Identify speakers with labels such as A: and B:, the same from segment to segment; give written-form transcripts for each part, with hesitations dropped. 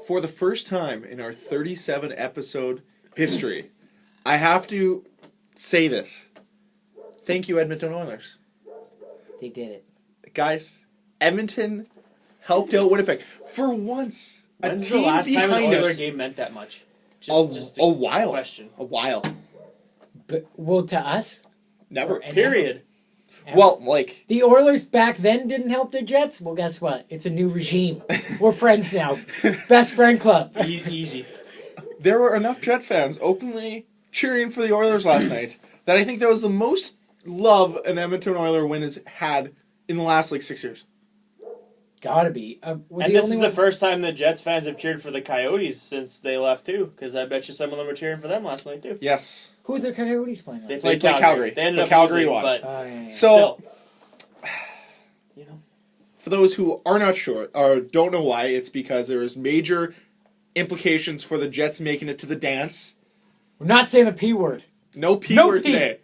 A: for the first time in our 37 episode history, I have to say this. Thank you, Edmonton Oilers.
B: They did it.
A: Guys, Edmonton helped out Winnipeg. For once,
C: When's
A: a team
C: the last time an
A: behind
C: Oiler
A: us.
C: game meant that much?
A: Just a while.
C: Question.
A: A while.
B: But, well, to us?
A: Never.
C: Period.
A: Well, like...
B: The Oilers back then didn't help the Jets? Well, guess what? It's a new regime. We're friends now. Best friend club.
C: Easy.
A: There were enough Jet fans openly cheering for the Oilers last night that I think that was the most love an Edmonton Oiler win has had in the last, 6 years.
B: Gotta be.
C: And this is the first time the Jets fans have cheered for the Coyotes since they left, too. Because I bet you some of them were cheering for them last night, too.
A: Yes.
B: Who are the Coyotes playing?
C: They
A: played
C: played
A: Calgary.
C: They ended up
A: Calgary
C: losing,
A: won.
C: but
B: Yeah.
A: So,
C: still,
A: for those who are not sure or don't know why, it's because there is major implications for the Jets making it to the dance.
B: We're not saying the P word.
A: No P
B: No
A: word
B: P.
A: today.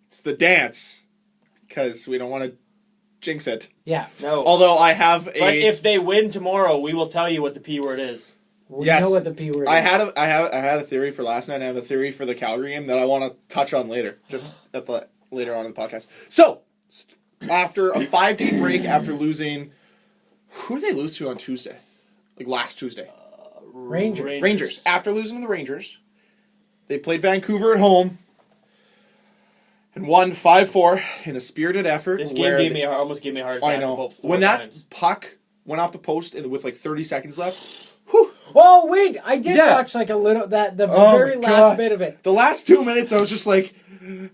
A: It's the dance. Because we don't want to jinx it.
B: Yeah.
C: No.
A: Although I have a...
C: But if they win tomorrow, we will tell you what the P word is.
B: We
A: Yes.
B: know what the P word is.
A: I had a theory for last night. I have a theory for the Calgary game that I want to touch on later, just later on in the podcast. So, after a 5-day break, after losing, who did they lose to on Tuesday? Last Tuesday.
B: Rangers.
A: After losing to the Rangers, they played Vancouver at home and won 5-4 in a spirited effort.
C: This game almost gave me a heart attack.
A: I know.
C: About 4
A: When that
C: times.
A: puck went off the post and with 30 seconds left.
B: Oh, wait. I did
A: Yeah.
B: watch a little, the
A: Oh
B: very
A: my
B: last
A: God.
B: bit of it.
A: The last 2 minutes, I was just like...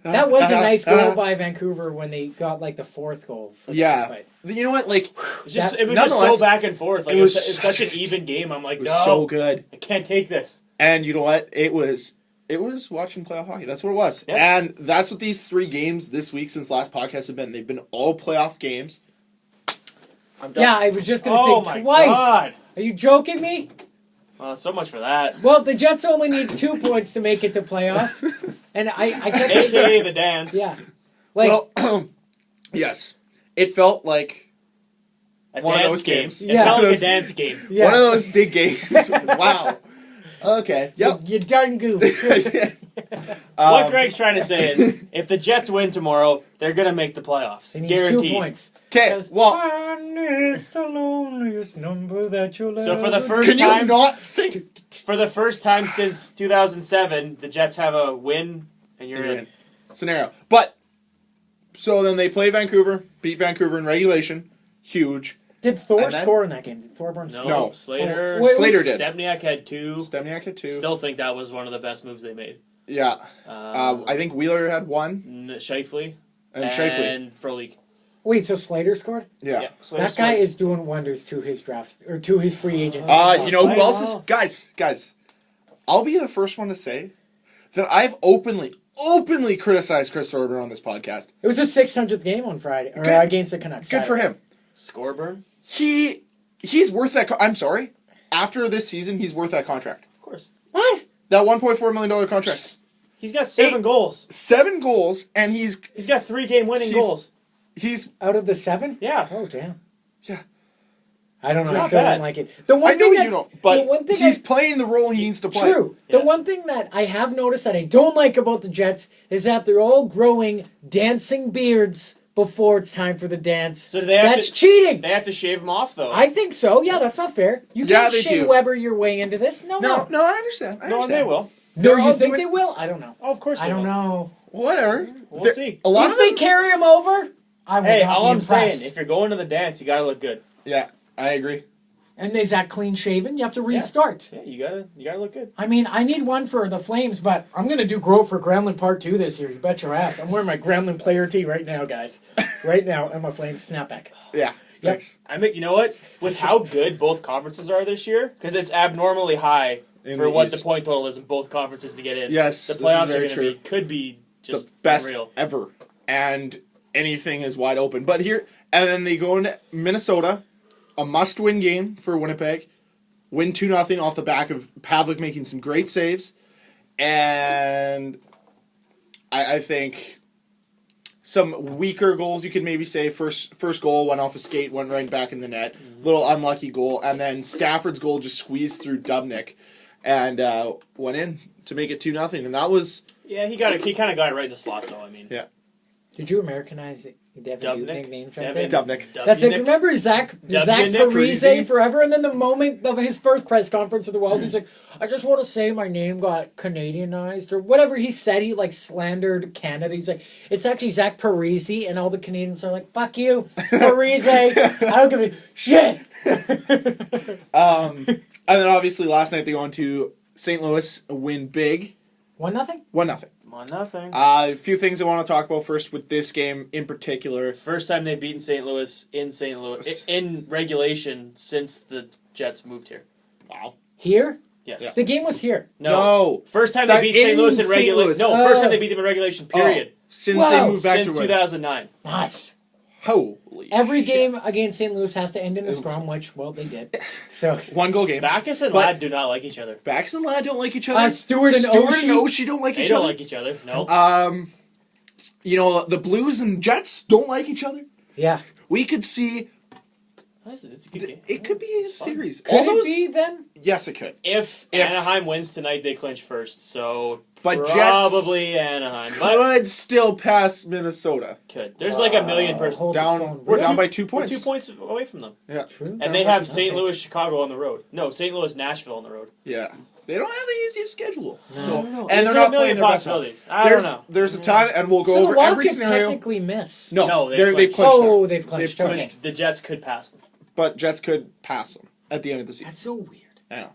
B: That was a nice goal by Vancouver when they got the fourth goal. For
A: Yeah.
B: The fight.
A: You know what?
C: It was just
A: nonetheless,
C: so back and forth.
A: it was
C: It's such an even game. I'm like,
A: It was
C: no,
A: so good.
C: I can't take this.
A: And you know what? It was watching playoff hockey. That's what it was.
C: Yep.
A: And that's what these 3 games this week since last podcast have been. They've been all playoff games. I'm done.
B: Yeah, I was just going to
C: Oh
B: say
C: my
B: twice.
C: God.
B: Are you joking me?
C: Well, so much for that.
B: Well, the Jets only need 2 points to make it to playoffs. And I kept thinking,
C: AKA the dance.
B: yeah.
A: Well, yes. It felt like
C: A
A: one of
C: dance
A: those
C: game.
A: games.
C: It
B: Yeah.
C: felt like
A: Those-
C: a dance game.
B: Yeah.
A: one of those big games. Wow. Okay. Yep.
B: You done goofed.
C: What Greg's trying to say is, if the Jets win tomorrow, they're going to make the playoffs.
B: They need
C: Guaranteed.
B: 2 points.
A: Okay.
B: Because
A: Well,
B: one is the loneliest number that you'll
C: So for the
B: ever
C: first
A: can you
C: time,
A: not sing?
C: for the first time since 2007, the Jets have a win, and you're in.
A: Scenario. But, so then they play Vancouver, beat Vancouver in regulation. Huge.
B: Did Thor
A: And then-
B: score in that game? Did Thorburn
C: No,
B: score?
A: No.
C: Slater.
B: Wait,
A: Slater did.
C: Stepniak had 2.
A: Stepniak had 2.
C: Still think that was one of the best moves they made.
A: Yeah. I think Wheeler had 1.
C: Shifley
A: And Shifley.
C: and Frolik.
B: Wait, so Slater scored?
A: Yeah.
C: Slater
B: That guy
C: scored.
B: is doing wonders to his drafts or to his free agency.
A: You know who
C: Wow.
A: else is... Guys. I'll be the first one to say that I've openly criticized Chris Thorburn on this podcast.
B: It was his 600th game on Friday or
A: Good.
B: against the Canucks.
A: Good for him.
C: Scorburn?
A: He's worth that... I'm sorry. After this season, he's worth that contract.
C: Of course.
B: What?
A: That $1.4 million contract.
C: He's got 7 goals.
A: 7 goals, and he's
C: Got 3 game-winning goals.
A: He's...
B: Out of the 7?
C: Yeah.
B: Oh damn.
A: Yeah.
B: I don't know.
C: It's
B: I
C: not
B: still
C: bad.
B: don't like it. The one
A: I know
B: thing
A: you
B: that's,
A: don't, but
B: the one thing
A: he's playing the role he needs to play.
B: True.
C: Yeah.
B: The one thing that I have noticed that I don't like about the Jets is that they're all growing dancing beards before it's time for the dance.
C: So do they have
B: That's
C: to-
B: cheating.
C: They have to shave him off, though.
B: I think so. Yeah, that's not fair. You
A: Yeah,
B: can't
A: they
B: Shea
A: do.
B: Weber your way into this. No.
A: No, I understand.
C: no, they will.
B: No, you
A: all
B: think
A: doing-
B: they will? I don't know.
C: Oh, of course they
B: I don't
C: will.
B: know.
A: Whatever.
C: We'll see.
A: A lot
B: If
A: of
B: they
A: them...
B: carry him over, I will
C: Hey,
B: not
C: all
B: be
C: I'm
B: impressed.
C: saying, if you're going to the dance, you gotta look good.
A: Yeah, I agree.
B: And is that clean shaven? You have to restart.
C: Yeah, you gotta look good.
B: I mean, I need one for the Flames, but I'm going to do Grove for Gremlin Part 2 this year. You bet your ass. I'm wearing my Gremlin player tee right now, guys. Right now, and my Flames snapback.
A: Yeah, thanks.
C: You know what? With how good both conferences are this year, because it's abnormally high
A: In
C: for
A: the
C: what
A: East.
C: the point total is in both conferences to get in.
A: Yes,
C: the
A: this is
C: playoffs
A: very
C: are
A: true.
C: could be just
A: The best
C: unreal.
A: ever. And anything is wide open. But here, and then they go into Minnesota, a must-win game for Winnipeg. Win 2-0 off the back of Pavlik making some great saves. And I think some weaker goals, you could maybe say. First goal went off a skate, went right back in the net. Little unlucky goal. And then Stafford's goal just squeezed through Dubnyk and went in to make it 2-0. And that was...
C: Yeah, he kind of got it right in the slot, though, I mean.
A: Yeah.
B: Did you Americanize the Devin nicknames right there?
A: Dubnyk.
B: That's it. Remember Zach Parise forever? And then the moment of his first press conference of the world, he's like, I just want to say my name got Canadianized, or whatever he said. He, like, slandered Canada. He's like, it's actually Zach Parise, and all the Canadians are like, fuck you, it's Parise. I don't give a shit.
A: And then, obviously, last night they go on to St. Louis, win big.
B: 1-0?
A: 1-0.
C: 1-0.
A: A few things I want to talk about first with this game in particular.
C: First time they've beaten St. Louis in regulation since the Jets moved here.
A: Wow.
B: Here?
C: Yes.
A: Yeah.
B: The game was here.
A: No.
C: First time they beat St. Louis in regulation. No, first time they beat them in regulation, period.
A: Since they moved back
C: Since
A: to
C: 2009.
B: Nice.
A: Holy
B: Every
A: shit.
B: game against St. Louis has to end in a scrum, which, well, they did. So
A: 1-goal game.
C: Backus and Ladd do not like each other.
A: Backus and Ladd don't like each other.
B: Stewart and Oshie
A: don't like
C: They
A: each
C: don't
A: other.
C: like each other. No.
A: You know, the Blues and Jets don't like each other.
B: yeah.
A: We could see...
C: It's a good game.
A: It could be a
C: fun.
A: series.
B: Could
A: All those...
B: it be then?
A: Yes, it could.
C: If Anaheim wins tonight, they clinch first. So
A: But
C: probably
A: Jets
C: Anaheim. But
A: could still pass Minnesota.
C: could. There's like a million person.
B: Hold the phone.
A: We're
B: Really?
A: down by 2
C: We're
A: points.
C: 2 points away from them.
A: Yeah.
B: True.
A: Down
C: And they
A: by
C: have
A: 2
C: St.
B: Okay.
C: Louis, Chicago on the road. No, St. Louis, Nashville on the road.
A: Yeah. They don't have the easiest schedule.
B: No.
A: So,
C: I don't know.
A: and
C: There's
A: they're
C: a
A: not
C: million
A: playing their best now.
C: possibilities. I don't know.
A: There's a ton, and we'll go
B: So the
A: over
B: Wild
A: every
B: could
A: scenario.
B: technically miss.
A: No,
C: they've
A: they've
C: clinched.
A: clinched.
B: Oh,
A: now.
B: they've clinched.
A: They've
B: Okay.
A: clinched.
C: The Jets could pass them.
A: But Jets could pass them at the end of the season.
B: That's so weird.
A: I know.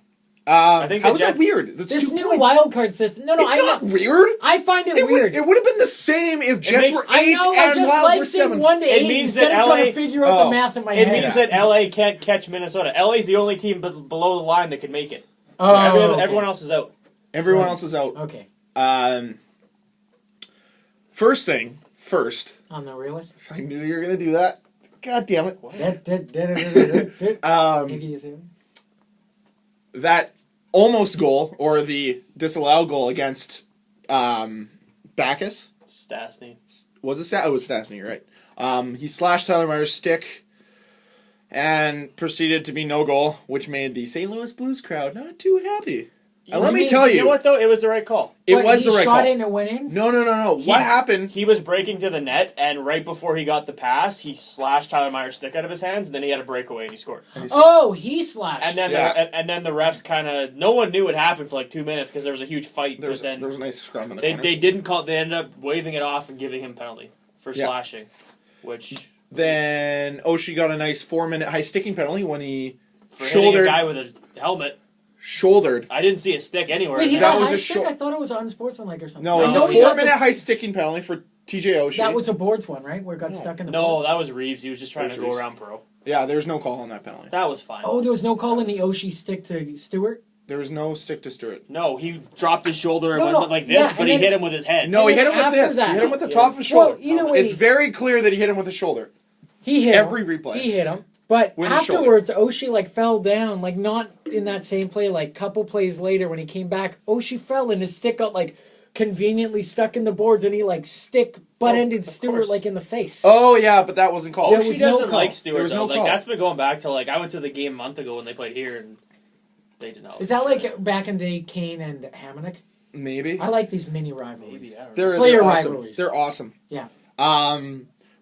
C: I think
A: how
C: the
A: is that
C: Jets-
A: weird? That's
B: This
A: 2
B: new
A: points.
B: wild card system. No,
A: It's
B: I
A: not
B: know.
A: weird.
B: I find it weird.
A: It would have been the same if Jets
C: makes-
A: were 8
B: I know. I
A: and
B: just
A: Wild
B: like
A: were
B: saying
A: 7.
B: 1 to 8
C: It means
B: instead
C: that
B: of trying
C: LA
B: to figure out the math in my
C: It
B: head.
C: means that LA can't catch Minnesota. LA's the only team below the line that can make it.
B: Oh,
C: Everyone else is out.
A: Everyone else is out.
B: Okay.
A: First,
B: On the realist.
A: I knew you were gonna do that. God damn it.
B: Idiocy.
A: That almost goal or the disallowed goal against Backus
C: Stastny.
A: was it? It was Stastny, right? He slashed Tyler Myers' stick and proceeded to be no goal, which made the St. Louis Blues crowd not too happy. And let me tell
C: You know what though? It was the right call.
A: it was the right
B: shot
A: call.
B: in and went in?
A: No. What happened?
C: He was breaking to the net, and right before he got the pass, he slashed Tyler Myers' stick out of his hands, and then he had a breakaway and he scored.
B: Oh, he slashed.
C: And then
A: Yeah.
C: and then the refs kind of no one knew what happened for like 2 minutes because there was a huge fight.
A: There was
C: but then
A: a nice scrum in the
C: they
A: corner.
C: they didn't call. They ended up waving it off and giving him penalty for
A: Yeah.
C: slashing, which
A: Then Oshie got a nice 4-minute high sticking penalty when he
C: for hitting a
A: shouldered.
C: guy with a helmet.
A: Shouldered.
C: I didn't see a stick anywhere.
B: Wait, he
A: That
B: got
A: was
B: high
A: a
B: stick? I thought it was unsportsmanlike or something.
A: No,
B: I
A: it was
B: know
A: a
B: he got
A: 4-minute
B: the-
A: high sticking penalty for TJ Oshie.
B: That was a boards one, right? Where it got stuck in the
C: No,
B: boards?
C: that was Reeves. He was just trying
A: That
C: to
A: was
C: go
A: Reeves.
C: around Pro.
A: Yeah, there was no call on that penalty.
C: That was fine.
B: Oh, there was no call in the Oshie stick to Stewart?
A: There was no stick to Stewart.
C: No, he dropped his shoulder and
B: No,
C: went like this,
B: yeah,
C: but
B: and
C: he
B: then-
C: hit him with his head.
A: No,
B: And
A: he hit
B: then
A: him with
B: after
A: this.
B: that-
A: He hit him with the
C: Yeah.
A: top of his
B: Well,
A: shoulder.
B: either way-
A: It's very clear that he hit him with the shoulder.
B: He hit
A: Every
B: him.
A: replay.
B: He hit him. But
A: With his shoulder.
B: afterwards, Oshie like fell down, like not in that same play, like couple plays later when he came back, Oshie fell and his stick got like conveniently stuck in the boards and he like butt-ended
C: of
B: Stewart
C: course.
B: like in the face.
A: Oh, yeah, but that wasn't called.
B: There
C: She
B: was no
C: doesn't
B: call.
C: like
A: There
C: Stewart
A: was
C: though.
A: no
C: Like
A: call.
C: that's been going back to like I went to the game a month ago when they played here and they did not.
B: Is that like back in the day, Kane and Hamonic?
A: Maybe.
B: I like these mini rivalries.
C: Maybe I don't know.
A: They're
B: Player
A: awesome.
B: rivalries.
A: They're awesome.
B: Yeah.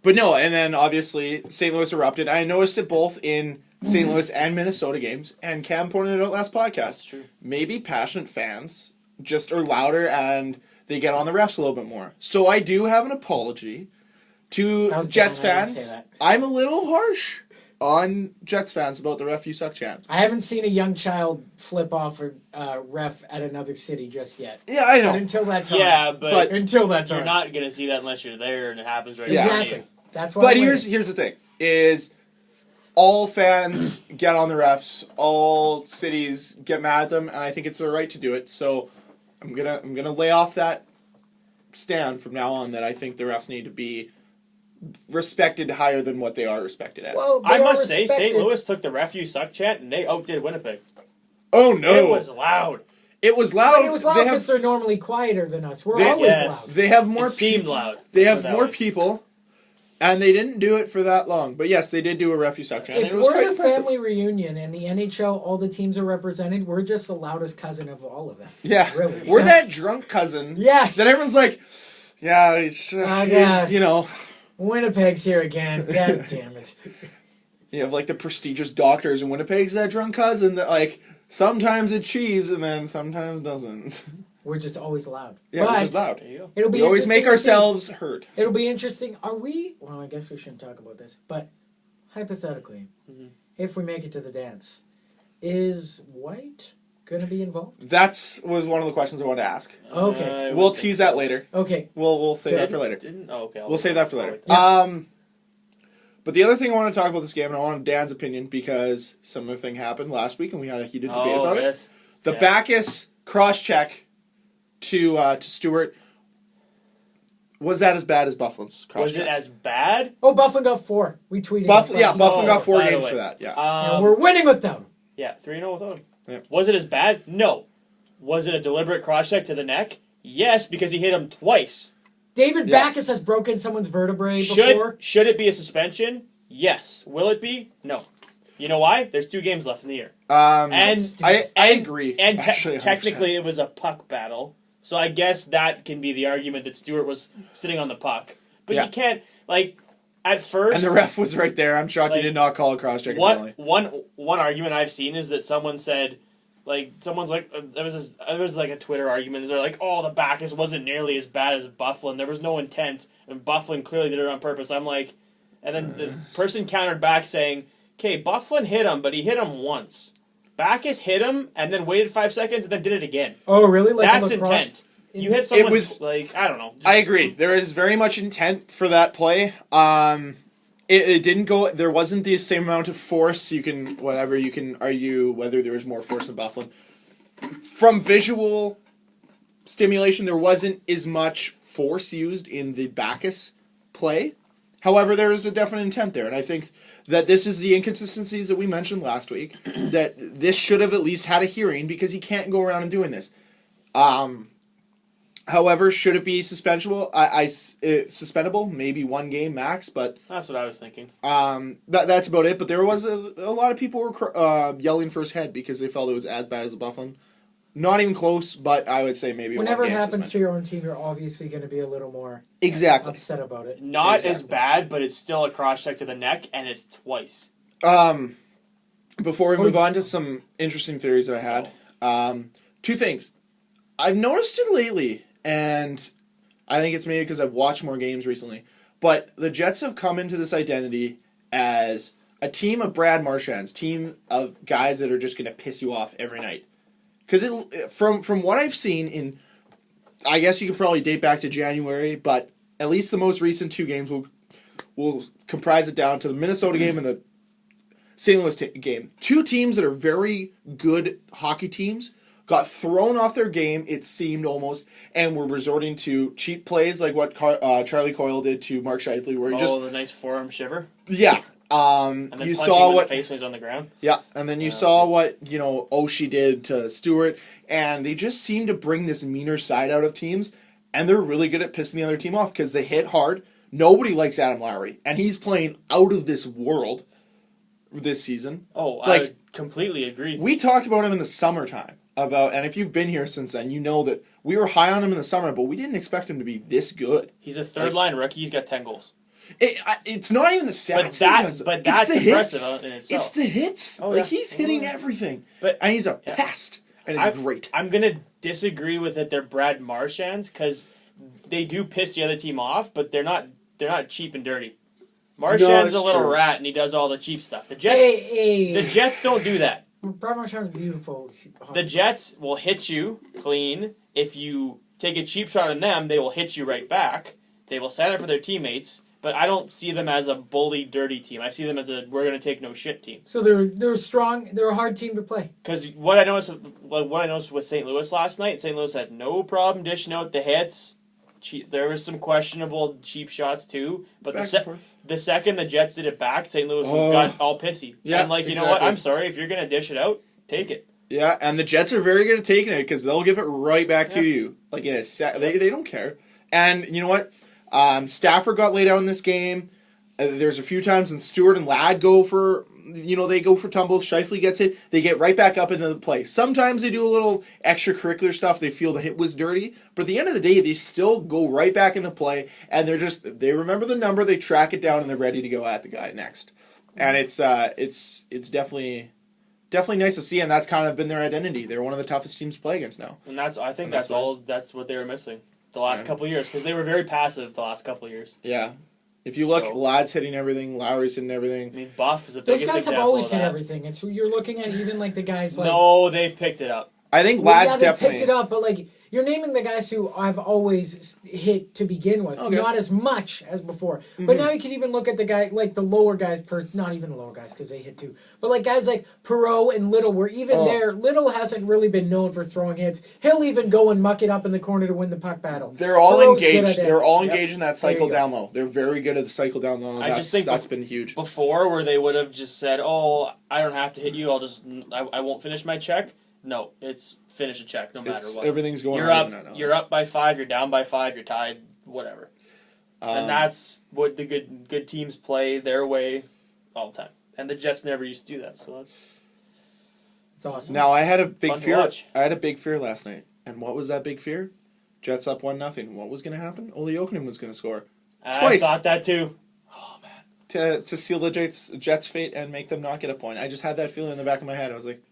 A: But no, and then obviously St. Louis erupted. I noticed it both in St. Louis and Minnesota games, and Cam pointed it out last podcast.
C: That's true.
A: Maybe passionate fans just are louder and they get on the refs a little bit more. So I do have an apology to
B: That was
A: Jets
B: dumb. I didn't
A: fans.
B: say that.
A: I'm a little harsh on Jets fans about the ref you suck chant.
B: I haven't seen a young child flip off a ref at another city just yet.
A: Yeah, I
B: But
A: know.
B: until that time.
C: Yeah, but
B: Until that time.
C: you're not gonna see that unless you're there and it happens right
A: Yeah.
C: in front of
B: Exactly.
C: you.
B: That's why.
A: But
B: I'm
A: here's the thing: is all fans get on the refs, all cities get mad at them, and I think it's their right to do it. So I'm gonna lay off that stand from now on that I think the refs need to be respected higher than what they are respected as.
B: Well,
C: I
B: they are
C: must say,
B: respected.
C: St. Louis took the ref you suck chant and they outdid Winnipeg.
A: oh no!
C: It was loud.
A: It was loud.
B: But it was loud because they're normally quieter than us. We're always loud.
A: They have more.
C: It seemed loud.
A: They have more people, and they didn't do it for that long. But yes, they did do a refuse suction.
B: If we're a family reunion and the NHL, all the teams are represented, we're just the loudest cousin of all of them.
A: Yeah,
B: really.
A: We're that drunk cousin.
B: Yeah,
A: that everyone's like, yeah, it's, you know,
B: Winnipeg's here again. God damn it.
A: You have like the prestigious doctors in Winnipeg's that drunk cousin that like sometimes achieves and then sometimes doesn't.
B: We're just always loud.
A: Yeah, we're just loud.
B: It'll be
A: we always make ourselves heard.
B: It'll be interesting. Are we? Well, I guess we shouldn't talk about this, but hypothetically, if we make it to the dance, is White going to be involved?
A: Was one of the questions I wanted to ask.
B: Okay,
A: we'll tease that later.
B: Okay,
A: we'll save that for later.
C: Okay,
A: we'll save that for later.
B: Yeah.
A: But the other thing I want to talk about this game, and I want Dan's opinion because similar thing happened last week, and we had a heated debate about it. The Backus cross-check to Stewart. Was that as bad as Bufflin's cross-check?
C: Was it as bad?
B: Oh, Bufflin got 4. We tweeted.
A: Bufflin got 4 games for that. Yeah.
B: We're winning without him.
C: Yeah, 3-0 without him.
A: Yeah.
C: Was it as bad? No. Was it a deliberate cross-check to the neck? Yes, because he hit him twice.
B: David Backus has broken someone's vertebrae before.
C: Should it be a suspension? Yes. Will it be? No. You know why? There's 2 games left in the year.
A: I agree.
C: And technically it was a puck battle. So I guess that can be the argument that Stewart was sitting on the puck. But you can't, like, at first...
A: And the ref was right there. I'm shocked he did not call a cross-check.
C: One argument I've seen is that someone said... Like, someone's like, there was like a Twitter argument. They're like, oh, the Backus wasn't nearly as bad as Bufflin. There was no intent. And Bufflin clearly did it on purpose. I'm like, and then the person countered back saying, okay, Bufflin hit him, but he hit him once. Backus hit him and then waited 5 seconds and then did it again.
B: Oh, really? Like
C: that's intent. You hit someone, like, I don't know.
A: I agree. There is very much intent for that play. It didn't go. There wasn't the same amount of force. You can argue whether there was more force than Bufflin. From visual stimulation, there wasn't as much force used in the Backus play. However, there is a definite intent there, and I think that this is the inconsistencies that we mentioned last week. That this should have at least had a hearing because he can't go around and doing this. However, should it be suspensible? Suspendable, maybe 1 game max, but
C: that's what I was thinking.
A: That's about it. But there was a lot of people were yelling for his head because they felt it was as bad as the Bufflin. Not even close, but I would say maybe.
B: Whenever it happens to your own team, you're obviously going to be a little more upset about it.
C: Not as bad, but it's still a cross check to the neck, and it's twice.
A: Before we move on to some interesting theories that I had, 2 things. I've noticed it lately. And I think it's maybe because I've watched more games recently. But the Jets have come into this identity as a team of Brad Marchand's, team of guys that are just going to piss you off every night. Because from what I've seen in, I guess you could probably date back to January, but at least the most recent 2 games will comprise it down to the Minnesota game and the St. Louis game. 2 teams that are very good hockey teams. Got thrown off their game, it seemed almost, and were resorting to cheap plays like what Charlie Coyle did to Mark Scheifele, where he
C: the nice forearm shiver.
A: Yeah.
C: And then
A: you saw what
C: face when he's on the ground.
A: Yeah, and then you saw what Oshie did to Stewart, and they just seem to bring this meaner side out of teams, and they're really good at pissing the other team off because they hit hard. Nobody likes Adam Lowry, and he's playing out of this world this season.
C: Oh, I completely agree.
A: We talked about him in the summertime. And if you've been here since then, you know that we were high on him in the summer, but we didn't expect him to be this good.
C: He's a third-line rookie. He's got 10 goals.
A: It's not even the stats.
C: But that's impressive in itself.
A: It's the hits.
C: Oh, yeah.
A: He's hitting everything.
C: And
A: he's a pest, and it's great.
C: I'm going to disagree with it. They're Brad Marchands because they do piss the other team off, but they're not cheap and dirty. Marchand's a little rat, and he does all the cheap stuff. The Jets don't do that.
B: Brad Marchand's beautiful.
C: The Jets will hit you clean. If you take a cheap shot on them, they will hit you right back. They will stand up for their teammates. But I don't see them as a bully, dirty team. I see them as a we're going to take no shit team.
B: So they're strong. They're a hard team to play.
C: Because what I noticed with St. Louis last night, St. Louis had no problem dishing out the hits. There was some questionable cheap shots too, but the second the Jets did it back, St. Louis got all pissy.
A: Yeah,
C: and you know what? I'm sorry if you're gonna dish it out, take it.
A: Yeah, and the Jets are very good at taking it because they'll give it right back to you. Like in a sec. They don't care. And you know what? Stafford got laid out in this game. There's a few times when Stewart and Ladd go for, they go for tumbles. Scheifele gets hit. They get right back up into the play. Sometimes they do a little extracurricular stuff. They feel the hit was dirty. But at the end of the day, they still go right back into play. And they remember the number, they track it down, and they're ready to go at the guy next. And it's definitely nice to see, and that's kind of been their identity. They're one of the toughest teams to play against now.
C: And that's what they were missing the last couple of years, because they were very passive the last couple of years.
A: Yeah. If you look, Ladd's hitting everything, Lowry's hitting everything.
C: I mean, Buff is the biggest example.
B: Those guys have always hit everything. It's you're looking at even like the guys like.
C: No, they've picked it up.
A: I think Ladd's definitely
B: picked it up, but like you're naming the guys who I've always hit to begin with, not as much as before. Mm-hmm. But now you can even look at the guy like the lower guys, not even the lower guys because they hit too, but like guys like Perreault and Little, where even there, Little hasn't really been known for throwing hits. He'll even go and muck it up in the corner to win the puck battle.
A: They're all engaged. They're all engaged in that cycle down low. They're very good at the cycle down low. I just think that's been huge.
C: Before, where they would have just said, "Oh, I don't have to hit you. I won't finish my check." No, it's finish a check no matter what.
A: Everything's going
C: You're up by 5, you're down by 5, you're tied, whatever. And that's what the good teams play their way all the time. And the Jets never used to do that, so it's
B: awesome.
A: Now I had a big fear. I had a big fear last night. And what was that big fear? Jets up 1-0. What was going to happen? Ole Jokinen was going to score. Twice.
C: I thought that too. Oh
A: man. To seal the Jets' fate and make them not get a point. I just had that feeling in the back of my head. I was like,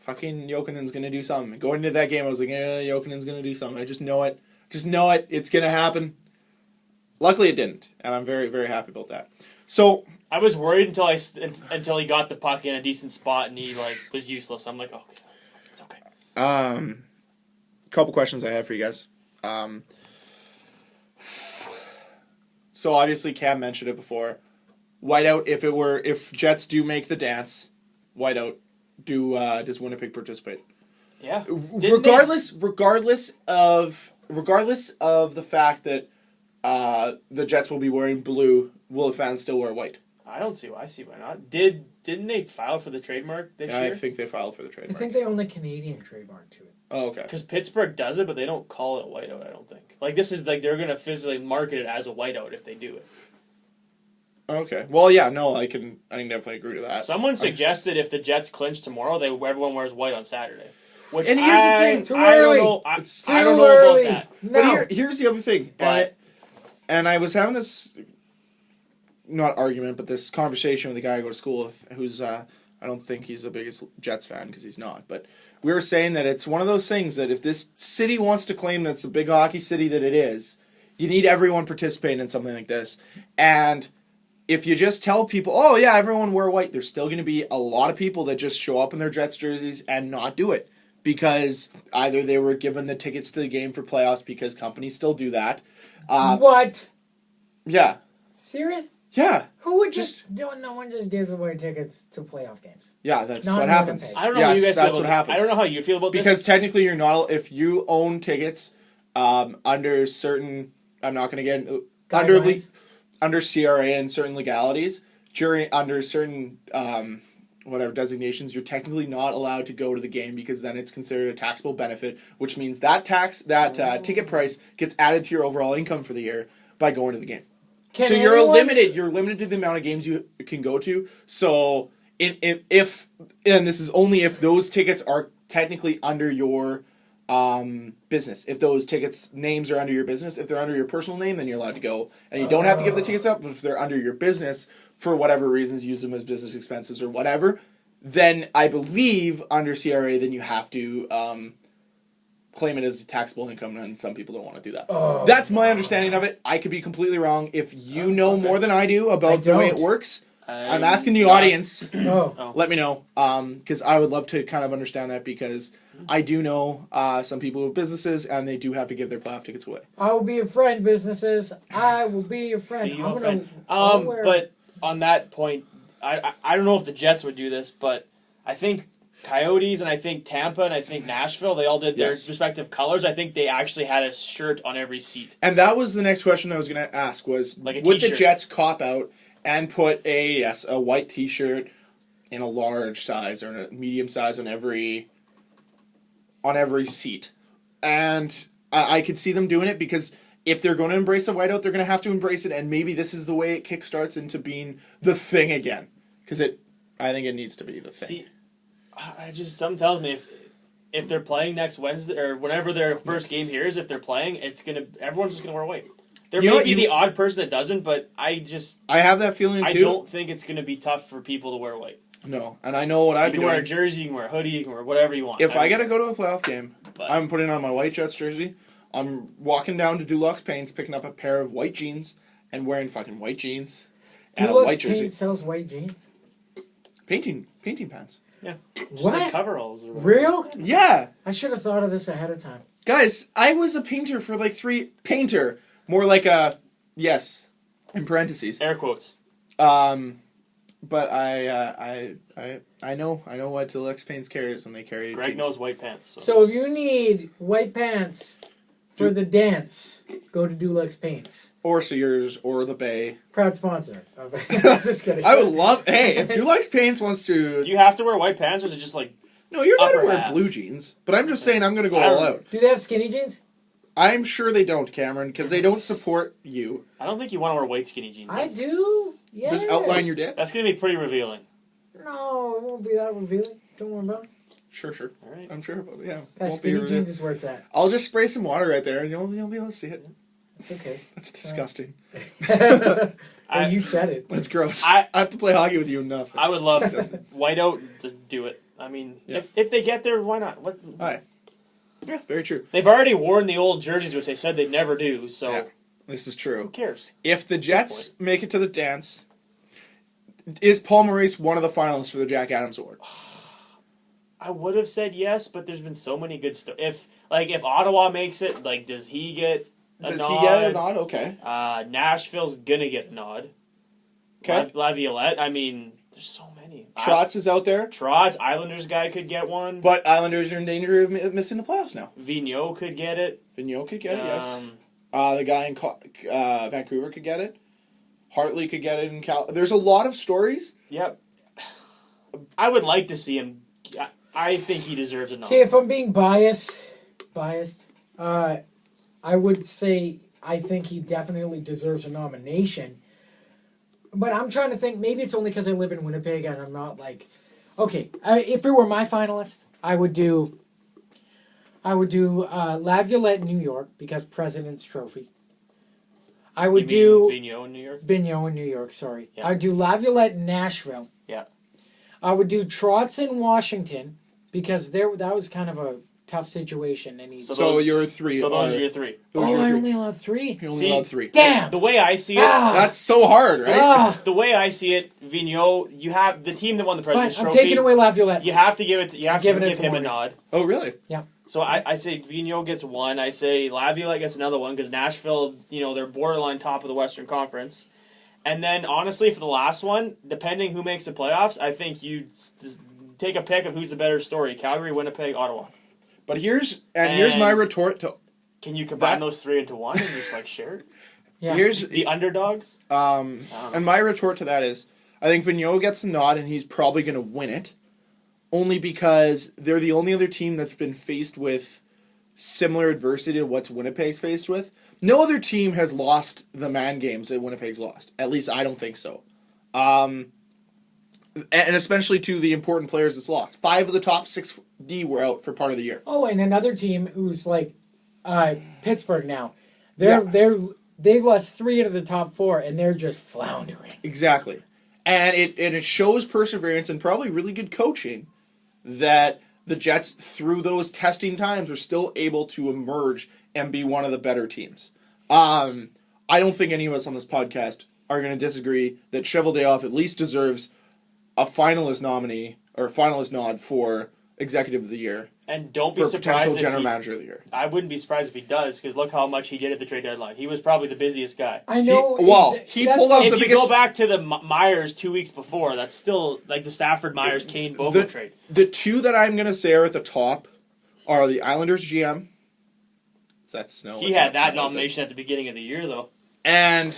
A: fucking Jokinen's going to do something. Going into that game, I was like, Jokinen's going to do something. I just know it. It's going to happen. Luckily, it didn't. And I'm very, very happy about that. So
C: I was worried until he got the puck in a decent spot and he was useless. I'm like, okay, it's okay.
A: Couple questions I have for you guys. So obviously Cam mentioned it before. Whiteout, if Jets do make the dance, whiteout, does Winnipeg participate?
C: Yeah.
A: Regardless of the fact that the Jets will be wearing blue, will the fans still wear white?
C: I don't see why not. Didn't they file for the trademark this year?
A: I think they filed for the trademark.
B: I think they own the Canadian trademark to it.
A: Oh, okay.
C: Because Pittsburgh does it, but they don't call it a whiteout, I don't think. This is they're going to physically market it as a whiteout if they do it.
A: Okay. Well, yeah, no, I can definitely agree to that.
C: Someone suggested if the Jets clinch tomorrow, everyone wears white on Saturday.
A: And here's the thing.
B: Too early.
C: I don't know about that.
B: No.
A: But here's the other thing. And I was having this, not argument, but this conversation with a guy I go to school with who's, I don't think he's the biggest Jets fan because he's not. But we were saying that it's one of those things that if this city wants to claim that it's the big hockey city that it is, you need everyone participating in something like this. And if you just tell people, oh yeah, everyone wear white, there's still going to be a lot of people that just show up in their Jets jerseys and not do it. Because either they were given the tickets to the game for playoffs because companies still do that.
B: What?
A: Yeah.
B: Serious?
A: Yeah.
B: Who would no one just gives away tickets to playoff games.
A: Yeah, that's what happens.
C: I don't know how you guys feel about
A: happens.
C: I don't know how you feel about this.
A: Because technically you're not, if you own tickets under certain, I'm not going to get, under CRA and certain legalities, under certain designations, you're technically not allowed to go to the game because then it's considered a taxable benefit, which means that ticket price gets added to your overall income for the year by going to the game. You're limited to the amount of games you can go to. So if this is only if those tickets are technically under your business. If those tickets names are under your business, if they're under your personal name, then you're allowed to go, and you don't have to give the tickets up. But if they're under your business, for whatever reasons, use them as business expenses or whatever, then I believe under CRA, then you have to claim it as taxable income, and some people don't want to do that. That's my understanding of it. I could be completely wrong. If you know more than I do about the way it works, I'm asking the audience. Let me know, because I would love to kind of understand that, because I do know some people with businesses, and they do have to give their playoff tickets away.
B: I will be your friend, businesses. I will be your friend.
C: But on that point, I don't know if the Jets would do this, but I think Coyotes and I think Tampa and I think Nashville, they all did their respective colors. I think they actually had a shirt on every seat.
A: And that was the next question I was going to ask was, would the Jets cop out and put a white t-shirt in a large size or in a medium size on every on every seat. And I could see them doing it because if they're going to embrace a whiteout, they're going to have to embrace it, and maybe this is the way it kickstarts into being the thing again. Because I think it needs to be the thing.
C: See, something tells me if they're playing next Wednesday or whenever their first game here is, if they're playing, everyone's just gonna wear white. There may be the odd person that doesn't, but I
A: have that feeling too.
C: I don't think it's gonna be tough for people to wear white.
A: No, and I know what I've been doing.
C: You can wear a jersey, you can wear a hoodie, you can wear whatever you want.
A: If I gotta go to a playoff game, I'm putting on my white Jets jersey. I'm walking down to Dulux Paints, picking up a pair of white jeans, and wearing fucking white jeans and a white jersey.
B: Paint sells white jeans.
A: Painting pants.
C: Yeah. Just
B: what?
C: like coveralls. Or
B: real?
A: Yeah.
B: I should have thought of this ahead of time.
A: Guys, I was a painter for like painter. More like a, yes, in parentheses.
C: Air quotes.
A: But I know what Deluxe Paints carries, and they carry
C: Greg
A: jeans.
C: knows white pants.
B: So if you need white pants for the dance, go to Dulux Paints.
A: Or Sears, or the Bay.
B: Proud sponsor. Just kidding.
A: I would love, hey, if Dulux Paints wants to...
C: Do you have to wear white pants, or is it just like...
A: No, you're allowed to wear
C: half?
A: blue jeans. But I'm just saying I'm going to go all out.
B: Do they have skinny jeans?
A: I'm sure they don't, Cameron, because they don't support you.
C: I don't think you want to wear white skinny jeans.
B: I do. Yeah.
A: Just outline your dick?
C: That's going to be pretty revealing.
B: No, it won't be that revealing. Don't worry about it.
A: Sure.
C: All right.
A: I'm sure about it, yeah.
B: That skinny jeans is where it's at.
A: I'll just spray some water right there, and you'll be able to see it.
B: It's okay.
A: That's disgusting.
B: Well, you said it.
A: That's gross. I have to play hockey with you enough.
C: I would love whiteout to do it. I mean,
A: Yeah.
C: if they get there, why not? What?
A: Hi. Yeah, very true.
C: They've already worn the old jerseys, which they said they'd never do, so...
A: Yeah, this is true.
C: Who cares?
A: If the Jets make it to the dance, is Paul Maurice one of the finalists for the Jack Adams Award?
C: I would have said yes, but there's been so many good stories. If Ottawa makes it, does he get a nod?
A: Does he get a nod? Okay.
C: Nashville's gonna get a nod.
A: Okay.
C: Laviolette, I mean, there's so many.
A: Trotz is out there.
C: Trotz, Islanders guy could get one.
A: But Islanders are in danger of missing the playoffs now.
C: Vigneault could get it.
A: Vigneault could get it, yes. The guy in Vancouver could get it. Hartley could get it in Cal. There's a lot of stories.
C: Yep. I would like to see him. I think he deserves a nod.
B: Okay, if I'm being biased, I would say I think he definitely deserves a nomination. But I'm trying to think, maybe it's only because I live in Winnipeg and I'm not okay, if it were my finalist, I would do Laviolette in New York because President's Trophy. I would do
C: Vigneault in New York.
B: Vigneault in New York. Sorry,
C: Yeah.
B: I'd do Laviolette in Nashville.
C: Yeah.
B: I would do Trotz in Washington because that was kind of a tough situation, and he's.
A: So your three.
C: So those are your three.
B: I only allowed three.
A: You only allowed three.
B: Damn.
C: The way I see it,
A: That's so hard, right?
C: the way I see it, Vigneault, you have the team that won the
B: Fine,
C: President's
B: I'm
C: Trophy.
B: taking away Laviolette.
C: You have to give it. You have to
B: Giving it
C: give
B: to
C: him a
B: Maurice.
C: nod.
A: Oh, really?
B: Yeah.
C: So I say Vigneault gets one. I say Laviolette gets another one because Nashville, they're borderline top of the Western Conference. And then, honestly, for the last one, depending who makes the playoffs, I think you just take a pick of who's the better story: Calgary, Winnipeg, Ottawa.
A: But here's my retort to.
C: Can you combine those three into one and just share it?
B: Yeah.
A: Here's
C: The underdogs.
A: and my retort to that is, I think Vigneault gets the nod and he's probably going to win it, only because they're the only other team that's been faced with similar adversity to what's Winnipeg's faced with. No other team has lost the man games that Winnipeg's lost. At least I don't think so. And especially to the important players it's lost. 5 of the top 6 D were out for part of the year.
B: Oh, and another team who's Pittsburgh now. They've lost 3 out of the top 4, and they're just floundering.
A: Exactly. And it shows perseverance and probably really good coaching that the Jets, through those testing times, are still able to emerge and be one of the better teams. I don't think any of us on this podcast are going to disagree that Cheveldayoff at least deserves a finalist nominee or finalist nod for Executive of the Year.
C: And don't be
A: for
C: surprised
A: potential
C: if
A: General Manager of the Year.
C: I wouldn't be surprised if he does, because look how much he did at the trade deadline. He was probably the busiest guy.
B: I know.
A: He pulled off
C: If
A: the
C: you
A: biggest.
C: go back to the Myers 2 weeks before, that's still the Stafford Myers Kane Bogle trade.
A: The two that I'm going to say are at the top are the Islanders GM. That's Snow.
C: He had that nomination at the beginning of the year, though.
A: And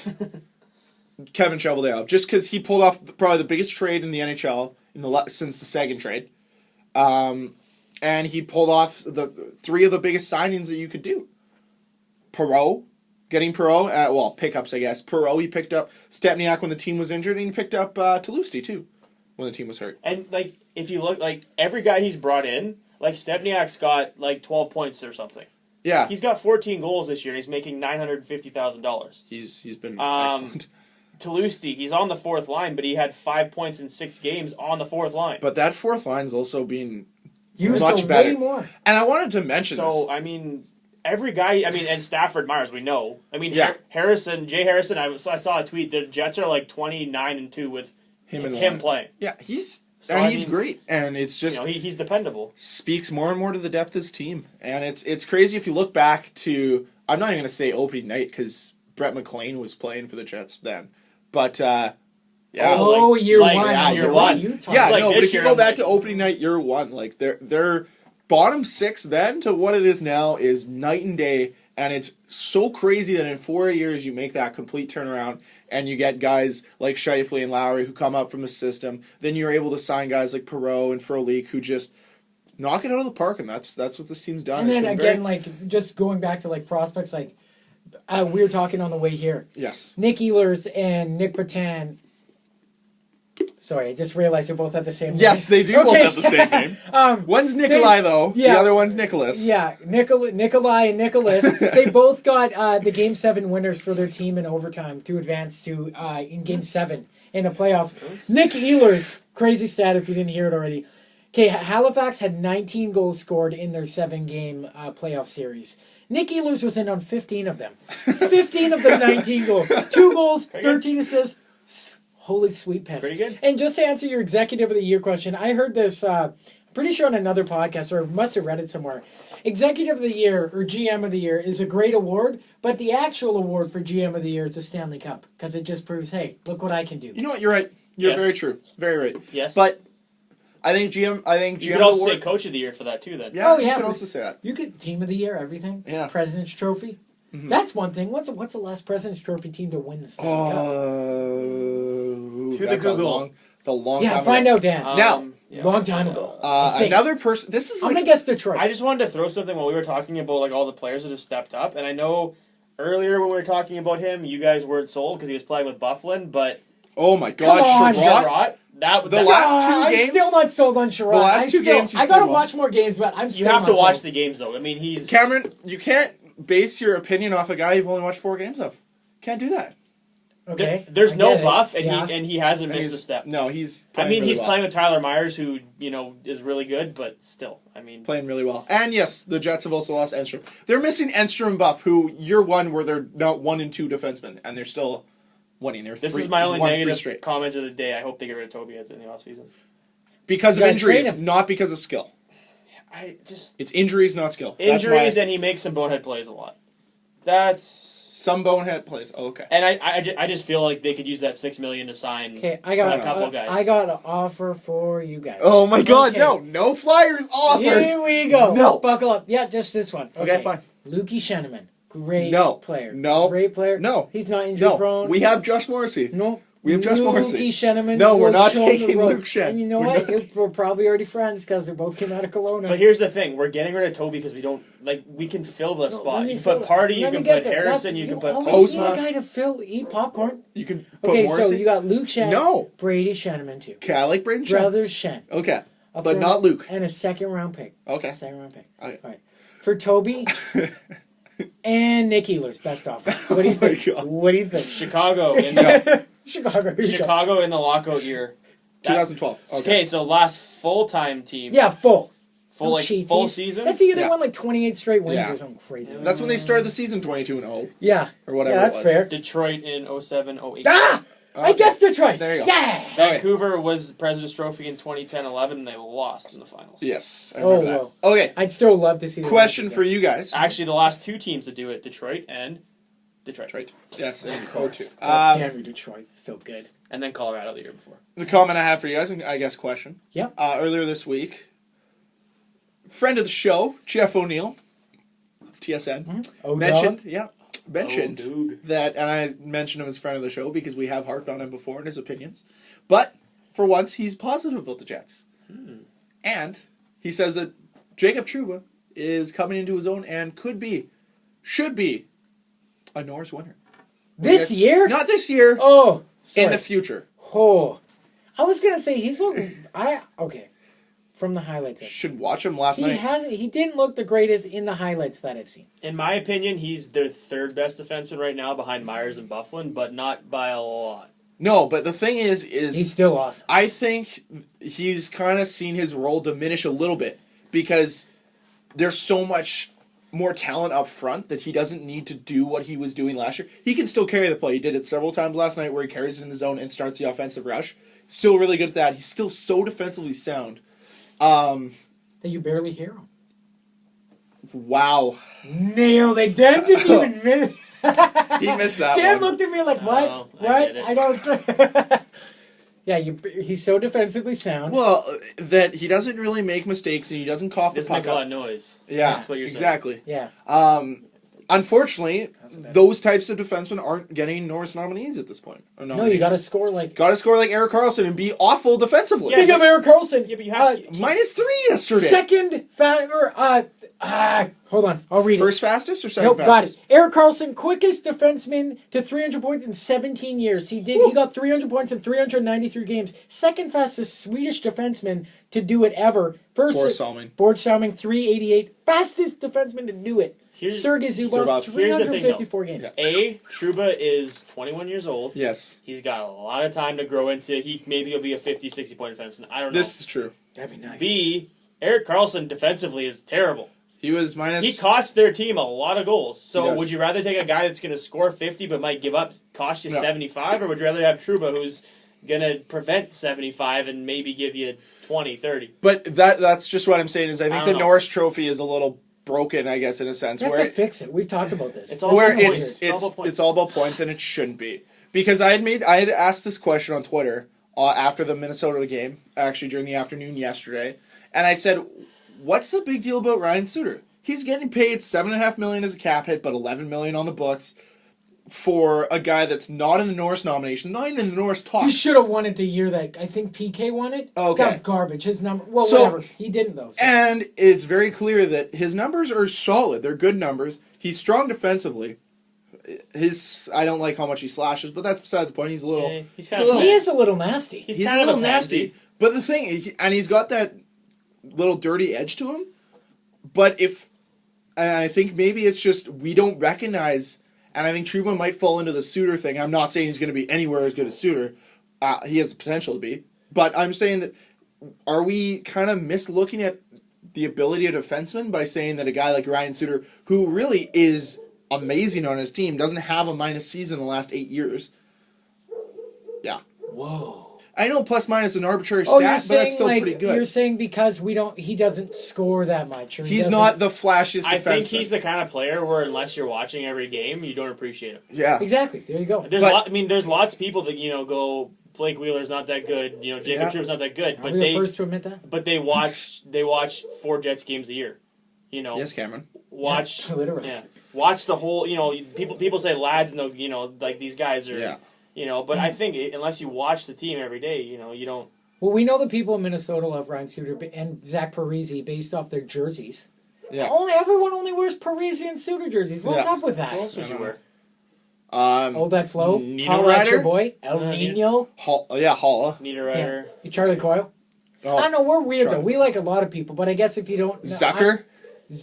A: Kevin Cheveldayoff, just because he pulled off probably the biggest trade in the NHL since the Sagan trade. and he pulled off the 3 of the biggest signings that you could do. Getting Perreault, pickups, I guess. Perreault, he picked up Stepniak when the team was injured, and he picked up Toulouse, too, when the team was hurt.
C: And, like, if you look, like, every guy he's brought in, like, Stepniak's got, like, 12 points or something.
A: Yeah.
C: He's got 14 goals this year, and he's making $950,000.
A: He's been excellent.
C: Toulouse, he's on the 4th line, but he had 5 points in 6 games on the 4th line.
A: But that 4th line's also being
B: used
A: much better.
B: Way more.
A: And I wanted to mention this.
C: So, I mean, every guy, and Stafford Myers, we know. I mean,
A: Yeah.
C: Jay Harrison, I saw a tweet, the Jets are like 29-2 with him playing.
A: Yeah, he's
C: So,
A: great. And it's just...
C: he's dependable.
A: Speaks more and more to the depth of his team. And it's crazy if you look back to... I'm not even going to say opening night, because Brett McLean was playing for the Jets then. But,
B: year
C: like,
B: one.
C: Yeah, year one.
A: Yeah,
C: like
A: no, but if you
C: year,
A: go
C: I'm
A: back
C: like-
A: to opening night year one, like their bottom 6 then to what it is now is night and day, and it's so crazy that in 4 years you make that complete turnaround, and you get guys like Scheifele and Lowry who come up from the system. Then you're able to sign guys like Perreault and Frolik who just knock it out of the park, and that's what this team's done.
B: And then
A: It's been
B: again, like just going back to like prospects, like we were talking on the way here.
A: yes,
B: Nick Ehlers and Nick Patan. Sorry, I just realized they both have the same name.
A: yes, they do both have the same name. One's Nikolai though, the other one's Nicholas.
B: Yeah, Nikolai and Nicholas. They both got the Game 7 winners for their team in overtime to advance to in Game 7 in the playoffs. Nick Ehlers, crazy stat if you didn't hear it already. Okay, Halifax had 19 goals scored in their 7-game playoff series. Nick Ehlers was in on 15 of them. 15 of the 19 goals. 2 goals, 13 assists. Holy sweet piss.
C: Pretty good.
B: And just to answer your Executive of the Year question, I heard this, I'm pretty sure on another podcast, or must have read it somewhere. Executive of the Year, or GM of the Year, is a great award, but the actual award for GM of the Year is the Stanley Cup, because it just proves, hey, look what I can do.
A: You know what? You're right. You're
C: Yes.
A: very true. Very right.
C: Yes.
A: But I think GM.
C: You could also say Coach of the Year for that, too, then.
A: Yeah,
B: Oh, yeah,
A: you could
B: for-
A: also say that.
B: You could Team of the Year, everything.
A: Yeah.
B: President's Trophy.
A: Mm-hmm.
B: That's one thing. What's the last President's Trophy team to win the Stanley Cup?
C: To
A: that's
C: the Google.
A: It's a long
B: Yeah,
A: time
B: find
A: ago.
B: out, Dan.
A: Now,
C: Yeah.
B: Long time ago. I think.
A: Another person. This is
B: I'm
A: like
B: going to guess Detroit.
C: I just wanted to throw something while we were talking about like all the players that have stepped up, and I know earlier when we were talking about him, you guys weren't sold because he was playing with Bufflin, but
A: oh my God,
B: Come on,
A: Sherrod.
C: Sherrod,
A: The
C: that-
A: last two
B: I'm
A: games-
B: still not sold on Sherrod.
A: The last two games he's
B: I gotta
A: played well.
B: watch more games, but I'm
C: you
B: still
C: have to
B: not
C: watch
B: sold.
C: the games though. I mean, he's
A: Cameron, you can't base your opinion off a guy you've only watched 4 games of. Can't do that.
B: Okay.
C: there's
B: I
C: no
B: get it.
C: buff, and
B: Yeah.
C: he hasn't
A: And
C: missed a
A: he's-
C: step.
A: No, he's.
C: I mean,
A: really
C: he's
A: well.
C: playing with Tyler Myers, who is really good, but still, I mean,
A: Playing really well. And yes, the Jets have also lost Enstrom. They're missing Enstrom and Buff, who year one where they're not 1 and 2 defensemen, and they're still winning. They're
C: this
A: three,
C: is my only
A: 1-3
C: negative
A: straight.
C: comment of the day. I hope they get rid of Toby in the offseason.
A: Because
B: You
A: of
B: gotta trade
A: injuries,
B: him.
A: not because of skill.
C: I just
A: It's injuries, not skill. That's
C: injuries,
A: why
C: and he makes some bonehead plays a lot. That's.
A: some bonehead plays. Oh, okay.
C: And I just feel like they could use that $6 million to sign,
B: Okay, I
C: sign
B: got
C: a couple guys.
B: I got an offer for you guys.
A: Oh my God,
B: Okay.
A: no Flyers offers.
B: Here we go.
A: No.
B: Buckle up. Yeah, just this one.
A: Okay, fine.
B: Lukey Sheneman. Great
A: No.
B: player.
A: No.
B: Great player.
A: No.
B: He's not injury
A: No,
B: prone.
A: we have Josh Morrissey.
B: No.
A: We have Josh Morrissey.
B: Lukey Sheneman.
A: No, we're
B: will
A: not
B: show the
A: taking
B: road.
A: Luke Shen.
B: And you know
A: We're
B: what?
A: not.
B: We're probably already friends because they both came out of Kelowna.
C: But here's the thing: we're getting rid of Toby because we don't like. We can fill the spot.
B: Let me
C: You can
B: fill
C: put
B: it.
C: Party, you
B: Let me
C: can
B: get
C: put
B: there.
C: Harrison, you can put
B: always need a
C: Postma.
B: guy to eat popcorn.
A: You can put
B: Okay,
A: Morrissey.
B: so you got Luke Shen.
A: No.
B: Brady Sheneman too.
A: Okay, I like Braden Shen.
B: Brothers Shen.
A: Okay,
B: Up
A: but
B: there.
A: not Luke.
B: And a second-round pick.
A: Okay.
B: Second-round pick.
A: Okay.
B: All right. For Toby and Nick Ehlers, best offer. What do you
A: Oh my
B: think?
A: God.
B: What do you think?
C: Chicago in the
B: Chicago.
C: in the lockout year.
A: 2012.
C: Okay, so last full time team.
B: Yeah, full.
C: full
B: No
C: like
B: cheatsies.
C: full season.
B: That's either
A: Yeah.
B: won like 28 straight wins
A: Yeah.
B: or something crazy.
A: That's when they started the season 22-0
B: Yeah.
A: or whatever.
B: Yeah, that's
A: it was.
B: fair.
C: Detroit in 07, 08.
B: Ah! I
A: Okay.
B: guessed Detroit.
A: There you go.
B: Yeah.
C: Vancouver was President's Trophy in 2010-11, and they lost in the finals.
A: Yes. I
B: Oh,
A: remember that.
B: well.
A: Okay.
B: I'd still love to see the
A: Question
B: Raptors
A: for
B: there.
A: you guys.
C: Actually, the last 2 teams to do it: Detroit and Detroit.
A: Yes. And
B: Of course.
A: 02.
B: God damn you, Detroit. So good.
C: And then Colorado the year before.
A: The comment I have for you guys, and I guess question.
B: Yep.
A: Earlier this week, friend of the show, Jeff O'Neill of TSN, mentioned
C: Doog.
A: that, and I mentioned him as friend of the show because we have harped on him before in his opinions. But for once, he's positive about the Jets, and he says that Jacob Trouba is coming into his own and should be a Norris winner.
B: This year?
A: Not this year.
B: Oh, sorry.
A: In the future.
B: Oh, I was gonna say he's looking. Okay, from the highlights.
A: Should watch him last night.
B: He didn't look the greatest in the highlights that I've seen.
C: In my opinion, he's their third best defenseman right now behind Myers and Bufflin, but not by a lot.
A: No, but the thing is
B: he's still awesome.
A: I think he's kind of seen his role diminish a little bit because there's so much more talent up front that he doesn't need to do what he was doing last year. He can still carry the play. He did it several times last night where he carries it in the zone and starts the offensive rush. Still really good at that. He's still so defensively sound.
B: That you barely hear him.
A: Wow.
B: Nailed it. Dan didn't even miss.
A: He missed that
B: Dan
A: one.
B: looked at me like, what?
C: Oh,
B: what?
C: I
B: don't... Yeah, he's so defensively sound.
A: Well, that he doesn't really make mistakes and he doesn't cough the
C: Doesn't
A: puck
C: make a lot
A: up.
C: of noise.
A: Yeah,
C: That's what you're
A: exactly.
B: Yeah.
A: Unfortunately, those types of defensemen aren't getting Norris nominees at this point.
B: No, you got to score like...
A: Got to score like Erik Karlsson and be awful defensively.
B: Speaking of Erik Karlsson,
C: Yeah, but you have to...
A: -3 yesterday.
B: second hold on, I'll read
A: First
B: it.
A: fastest or second
B: Nope, got
A: fastest?
B: it. Erik Karlsson, quickest defenseman to 300 points in 17 years. He got 300 points in 393 games. Second fastest Swedish defenseman to do it ever. First, Board Salming, 388. Fastest defenseman to do it. Sergei Zubov, 354 games.
C: Yeah. Trouba is 21 years old.
A: Yes.
C: He's got a lot of time to grow into. Maybe he'll be a 50, 60 point defenseman. I don't know.
A: This is true.
B: That'd be nice.
C: B, Erik Karlsson defensively is terrible.
A: He was minus...
C: He costs their team a lot of goals.
A: He
C: So
A: does.
C: would you rather take a guy that's going to score 50 but might cost you 75, or would you rather have Trouba who's going to prevent 75 and maybe give you 20, 30?
A: But that's just what I'm saying is I think the
C: know.
A: Norris Trophy is a little broken, I guess, in a sense.
B: You have
A: where
B: to fix it. We've talked about this.
C: It's all
A: where
C: about
A: it's
C: points.
A: it's all about points, and it shouldn't be. Because I had asked this question on Twitter after the Minnesota game, actually during the afternoon yesterday, and I said, "What's the big deal about Ryan Suter? He's getting paid $7.5 million as a cap hit, but $11 million on the books for a guy that's not in the Norris nomination, not even in the Norris talk."
B: He should have won it the year that I think PK won it.
A: Okay.
B: That was garbage. His number. Well,
A: So-
B: whatever. He didn't though. So.
A: And it's very clear that his numbers are solid. They're good numbers. He's strong defensively. I don't like how much he slashes, but that's beside the point. He's a little.
C: Yeah, he's
A: he's
C: kinda
A: a little.
B: He is a little nasty.
C: He's
A: He's a
C: kind of
A: little
C: a
A: nasty.
C: pansy.
A: But the thing, and he's got that little dirty edge to him. But and I think maybe it's just we don't recognize, and I think Trouba might fall into the Suter thing. I'm not saying he's going to be anywhere as good as Suter. He has the potential to be. But I'm saying that, are we kind of mislooking at the ability of defensemen by saying that a guy like Ryan Suter, who really is amazing on his team, doesn't have a minus season in the last 8 years? Yeah.
B: Whoa.
A: I know plus minus an arbitrary
B: Oh,
A: stat, but that's still pretty good.
B: You're saying because he doesn't score that much. Or
A: He's not the flashiest defenseman.
C: I think he's the kind of player where unless you're watching every game, you don't appreciate him.
A: Yeah.
B: Exactly. There you go.
C: There's lots of people that go, Blake Wheeler's not that good. Jacob Trouba's not that good.
B: Are we the first to admit that?
C: But they watch 4 Jets games a year.
A: Yes, Cameron.
C: Watch
B: literally.
C: Yeah. Watch the whole. People say lads, and like these guys are.
A: Yeah.
C: But I think unless you watch the team every day, you don't.
B: Well, we know the people in Minnesota love Ryan Suter and Zach Parise based off their jerseys.
A: Yeah.
B: Everyone only wears Parise and Suter jerseys. What's up with that?
C: What else would you wear?
B: That flow.
A: Nino
B: Holla at your
A: Rider?
B: boy El Nino.
A: Holla.
C: Nita Ryder.
B: Yeah. Charlie Coyle.
A: Oh,
B: I know we're weird
A: Charlie.
B: though. We like a lot of people, but I guess if you don't,
A: Zucker.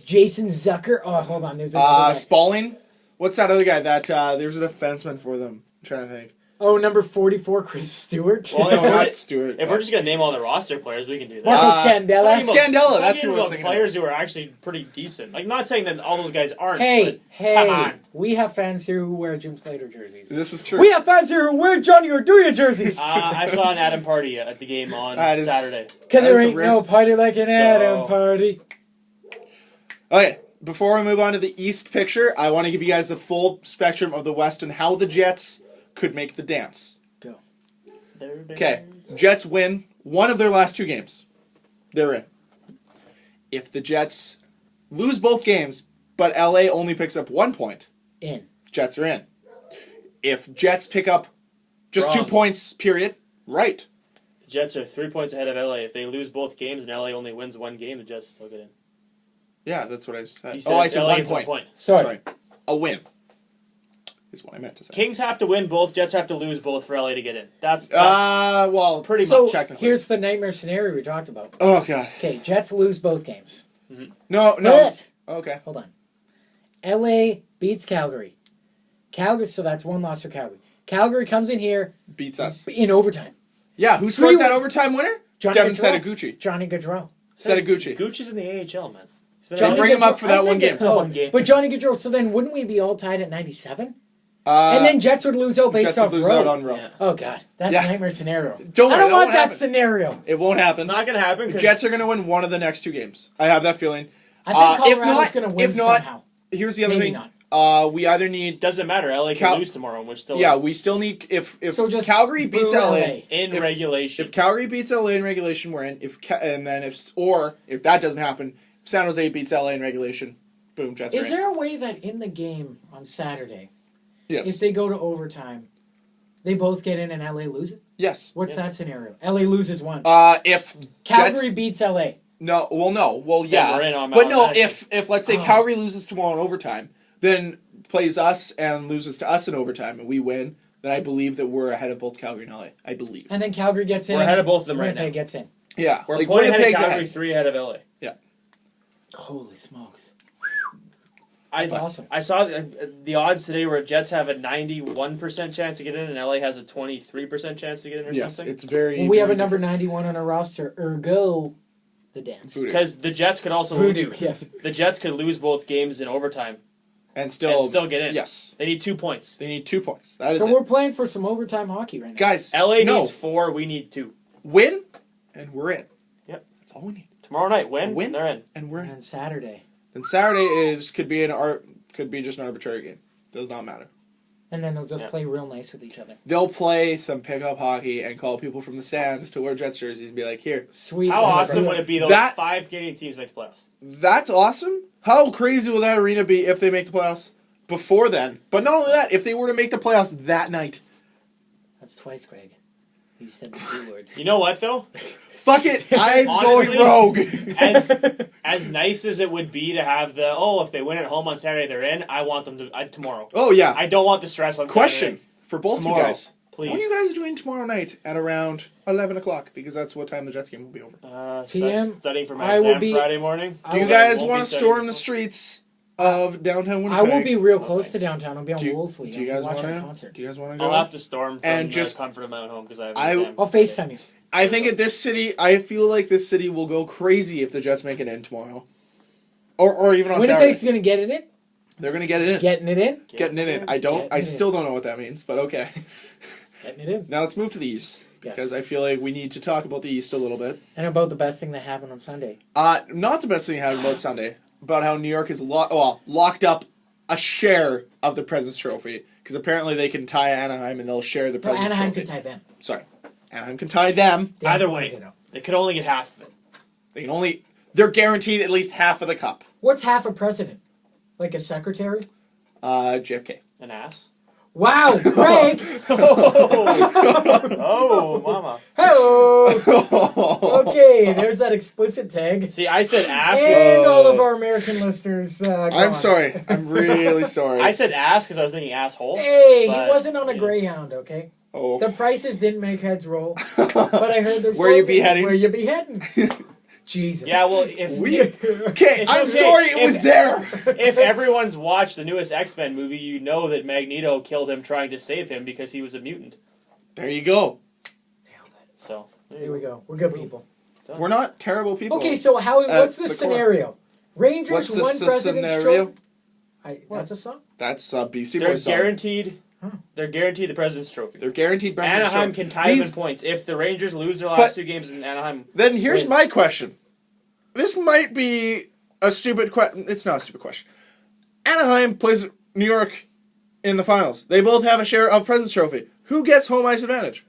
B: Jason Zucker. Oh, hold on. There's another guy.
A: Spalling. What's that other guy? There's a defenseman for them. I'm trying to think.
B: Oh, number 44, Chris Stewart.
C: Well,
A: No, not Stewart.
C: If we're just gonna name all the roster players, we can do that.
B: Marcus Scandella.
A: Scandella, that's who I was
C: about
A: thinking.
C: players who are actually pretty decent. Like, not saying that all those guys aren't.
B: Hey,
C: but come on.
B: we have fans here who wear Jim Slater jerseys.
A: This is true.
B: We have fans here who wear Johnny Orduya jerseys.
C: I saw an Adam Party at the game on
A: That is-
C: Saturday.
B: Because
A: that
B: there
A: is a
B: ain't no
A: risk.
B: party like an Adam party.
A: Okay, before we move on to the East picture, I want to give you guys the full spectrum of the West and how the Jets could make the dance.
B: Go.
A: Okay, Jets win one of their last 2 games. They're in. If the Jets lose both games, but LA only picks up 1 point,
B: In.
A: Jets are in. If Jets pick up just
C: Wrong.
A: 2 points, period, right.
C: The Jets are 3 points ahead of LA. If they lose both games and LA only wins 1 game, the Jets still get in.
A: Yeah, that's what I said.
C: You said
A: I said
C: LA
A: 1
C: gets 1
A: point.
C: point.
B: Sorry.
A: A win is what I meant to say.
C: Kings have to win both. Jets have to lose both for LA to get in. That's
A: well,
C: pretty
B: So
C: much.
A: technically.
B: here's the nightmare scenario we talked about.
A: Oh, God.
B: Okay, Jets lose both games.
A: No.
B: But,
A: Okay.
B: hold on. LA beats Calgary. So that's 1 loss for Calgary. Calgary comes in here
A: Beats us.
B: in overtime.
A: Yeah, who scores that
B: 3-1.
A: overtime winner?
B: Johnny
A: Devin
B: Gaudreau.
A: Setaguchi.
B: Johnny Gaudreau.
A: Setaguchi.
C: Gooch is in the AHL, man. He's been
A: Johnny
C: out-
A: bring him up for that one game.
C: One game.
B: But Johnny Gaudreau, so then wouldn't we be all tied at 97? And then Jets would lose out based
A: Jets
B: off
A: would lose
B: road.
A: out on row.
C: Yeah.
B: Oh, God. That's
A: Yeah.
B: a nightmare scenario.
A: Don't
B: I
A: worry,
B: don't
A: that
B: want
A: won't
B: that
A: happen.
B: scenario.
A: It won't happen.
C: It's not going to happen.
A: The
C: 'cause
A: Jets are going to win one of the next 2 games. I have that feeling.
B: I think
A: If
B: Colorado's
A: not-
B: going to win
A: if not,
B: somehow.
A: Here's the other
B: Maybe
A: thing.
B: not.
A: We either need.
C: doesn't matter. LA can lose tomorrow, and we're still
A: We still need. If
B: So just
A: Calgary beats
B: boo
A: LA,
C: in
A: if-
C: regulation.
A: if Calgary beats LA in regulation, we're in. If that doesn't happen, if San Jose beats LA in regulation, boom, Jets are
B: Is
A: in.
B: there a way that in the game on Saturday,
A: Yes.
B: if they go to overtime, they both get in and LA loses?
A: Yes.
B: What's
C: Yes.
B: that scenario? LA loses once.
A: If
B: Calgary
A: Jets,
B: beats LA.
A: no, yeah,
C: we're in on
A: but no,
C: automatic.
A: if let's say
B: Oh.
A: Calgary loses tomorrow in overtime, then plays us and loses to us in overtime, and we win, then I believe that we're ahead of both Calgary and LA. I believe.
B: And then Calgary gets in.
C: We're ahead of both of them right
B: Winnipeg
C: now.
B: gets in.
A: Yeah,
C: We're
A: like
C: point ahead of
A: Winnipeg's
C: Calgary,
A: ahead.
C: 3 ahead of LA.
B: Holy smokes.
C: That's
B: awesome.
C: I saw the odds today where Jets have a 91% chance to get in, and LA has a 23% chance to get in, or
A: Yes,
C: something.
A: it's very.
B: Well, we have a
A: very
B: number
A: different.
B: 91 on our roster. Ergo, the dance.
A: Voodoo.
C: Because the Jets could also
B: Voodoo, yes.
C: The Jets could lose both games in overtime
A: and still
C: get in.
A: Yes,
C: They need 2 points.
A: they need 2 points. That is
B: So
A: it.
B: we're playing for some overtime hockey right now.
A: Guys.
C: LA
A: no,
C: needs 4. We need 2.
A: win, and we're in.
C: Yep.
A: That's all we need.
C: Tomorrow night, win.
A: Win.
C: They're in.
A: And we're
B: And
A: in.
B: then Saturday.
A: Then Saturday could be just an arbitrary game. Does not matter.
B: And then they'll just play real nice with each other.
A: They'll play some pickup hockey and call people from the stands to wear Jets jerseys and be like, "Here."
B: Sweet.
C: How awesome would it be though?
A: That-
C: if 5 Canadian teams make the playoffs.
A: That's awesome. How crazy will that arena be if they make the playoffs before then? But not only that, if they were to make the playoffs that night.
B: That's twice, Greg. You said the B word.
C: You know what though?
A: Fuck it, I'm
C: Honestly,
A: going rogue.
C: As nice as it would be to have if they win at home on Saturday they're in. I want them to tomorrow.
A: Oh yeah.
C: I don't want the stress on
A: Question
C: Saturday.
A: for both
C: Tomorrow,
A: you guys.
C: please.
A: What are you guys doing tomorrow night at around 11 o'clock? Because that's what time the Jets game will be over.
B: PM,
C: Studying for my
B: I will
C: exam
B: be-
C: Friday morning.
B: I
A: Do you
B: will-
A: guys
C: won't
A: want
C: be
A: to
C: studying
A: storm the
C: before.
A: streets of downtown
B: I
A: Winnipeg?
B: will be real
C: No,
B: close
C: thanks.
B: to downtown. I'll be on
A: Do you-
B: Wolseley.
A: Do you guys
B: watch
A: want
B: our
A: to?
B: concert.
A: Do you guys want to go?
C: I'll have to storm from
A: And
C: the
A: just-
C: comfort of my own home because I have
A: I-
C: an exam.
B: I'll FaceTime you.
A: I think at this city, I feel like this city will go crazy if the Jets make it in tomorrow, or even on
B: Winnipeg's
A: Saturday.
B: going to get it in.
A: They're gonna get it in.
B: Getting it in.
A: Getting it in. I still don't know what that means, but okay.
B: Getting it in.
A: Now let's move to the East
B: Yes.
A: because I feel like we need to talk about the East a little bit.
B: And about the best thing that happened on Sunday.
A: Not the best thing happened about Sunday, about how New York is locked up a share of the President's Trophy because apparently they can tie Anaheim and they'll share the
B: No,
A: President's
B: Anaheim
A: Trophy.
B: can tie them.
A: Sorry, Anaheim can tie them.
C: Either way, they could only get half of it.
A: They're guaranteed at least half of the cup.
B: What's half a president? Like a secretary?
A: JFK.
C: An ass.
B: Wow, Greg!
C: Oh, mama.
B: Hello! Okay, there's that explicit tag.
C: See, I said ass.
B: And all of our American listeners.
A: I'm
B: gone.
A: sorry. I'm really sorry.
C: I said ass because I was thinking asshole.
B: Hey,
C: But,
B: he wasn't on a
C: yeah.
B: Greyhound, okay?
A: Oh.
B: The prices didn't make heads roll, but I heard there's
A: Where you beheading?
B: Where you beheading? Jesus.
C: Yeah, well, if
A: Okay,
C: It's
A: I'm
C: okay.
A: sorry it was there.
C: if everyone's watched the newest X-Men movie, you know that Magneto killed him trying to save him because he was a mutant.
A: There you go.
C: So
B: Here we go. We're good people.
A: We're not terrible people.
B: Okay, so what's the
A: the core.
B: scenario? Rangers
A: What's the
B: won President's
A: scenario?
B: Trophy. That's a song?
A: That's Beastie
C: they're
A: Boys song.
C: guaranteed. They're guaranteed the President's Trophy.
A: They're guaranteed President's
C: Anaheim
A: Trophy.
C: can tie them
A: Means-
C: in points if the Rangers lose their last
A: But-
C: 2 games in Anaheim.
A: Then here's
C: wins.
A: my question. This might be a stupid question. It's not a stupid question. Anaheim plays New York in the finals. They both have a share of President's Trophy. Who gets home ice advantage?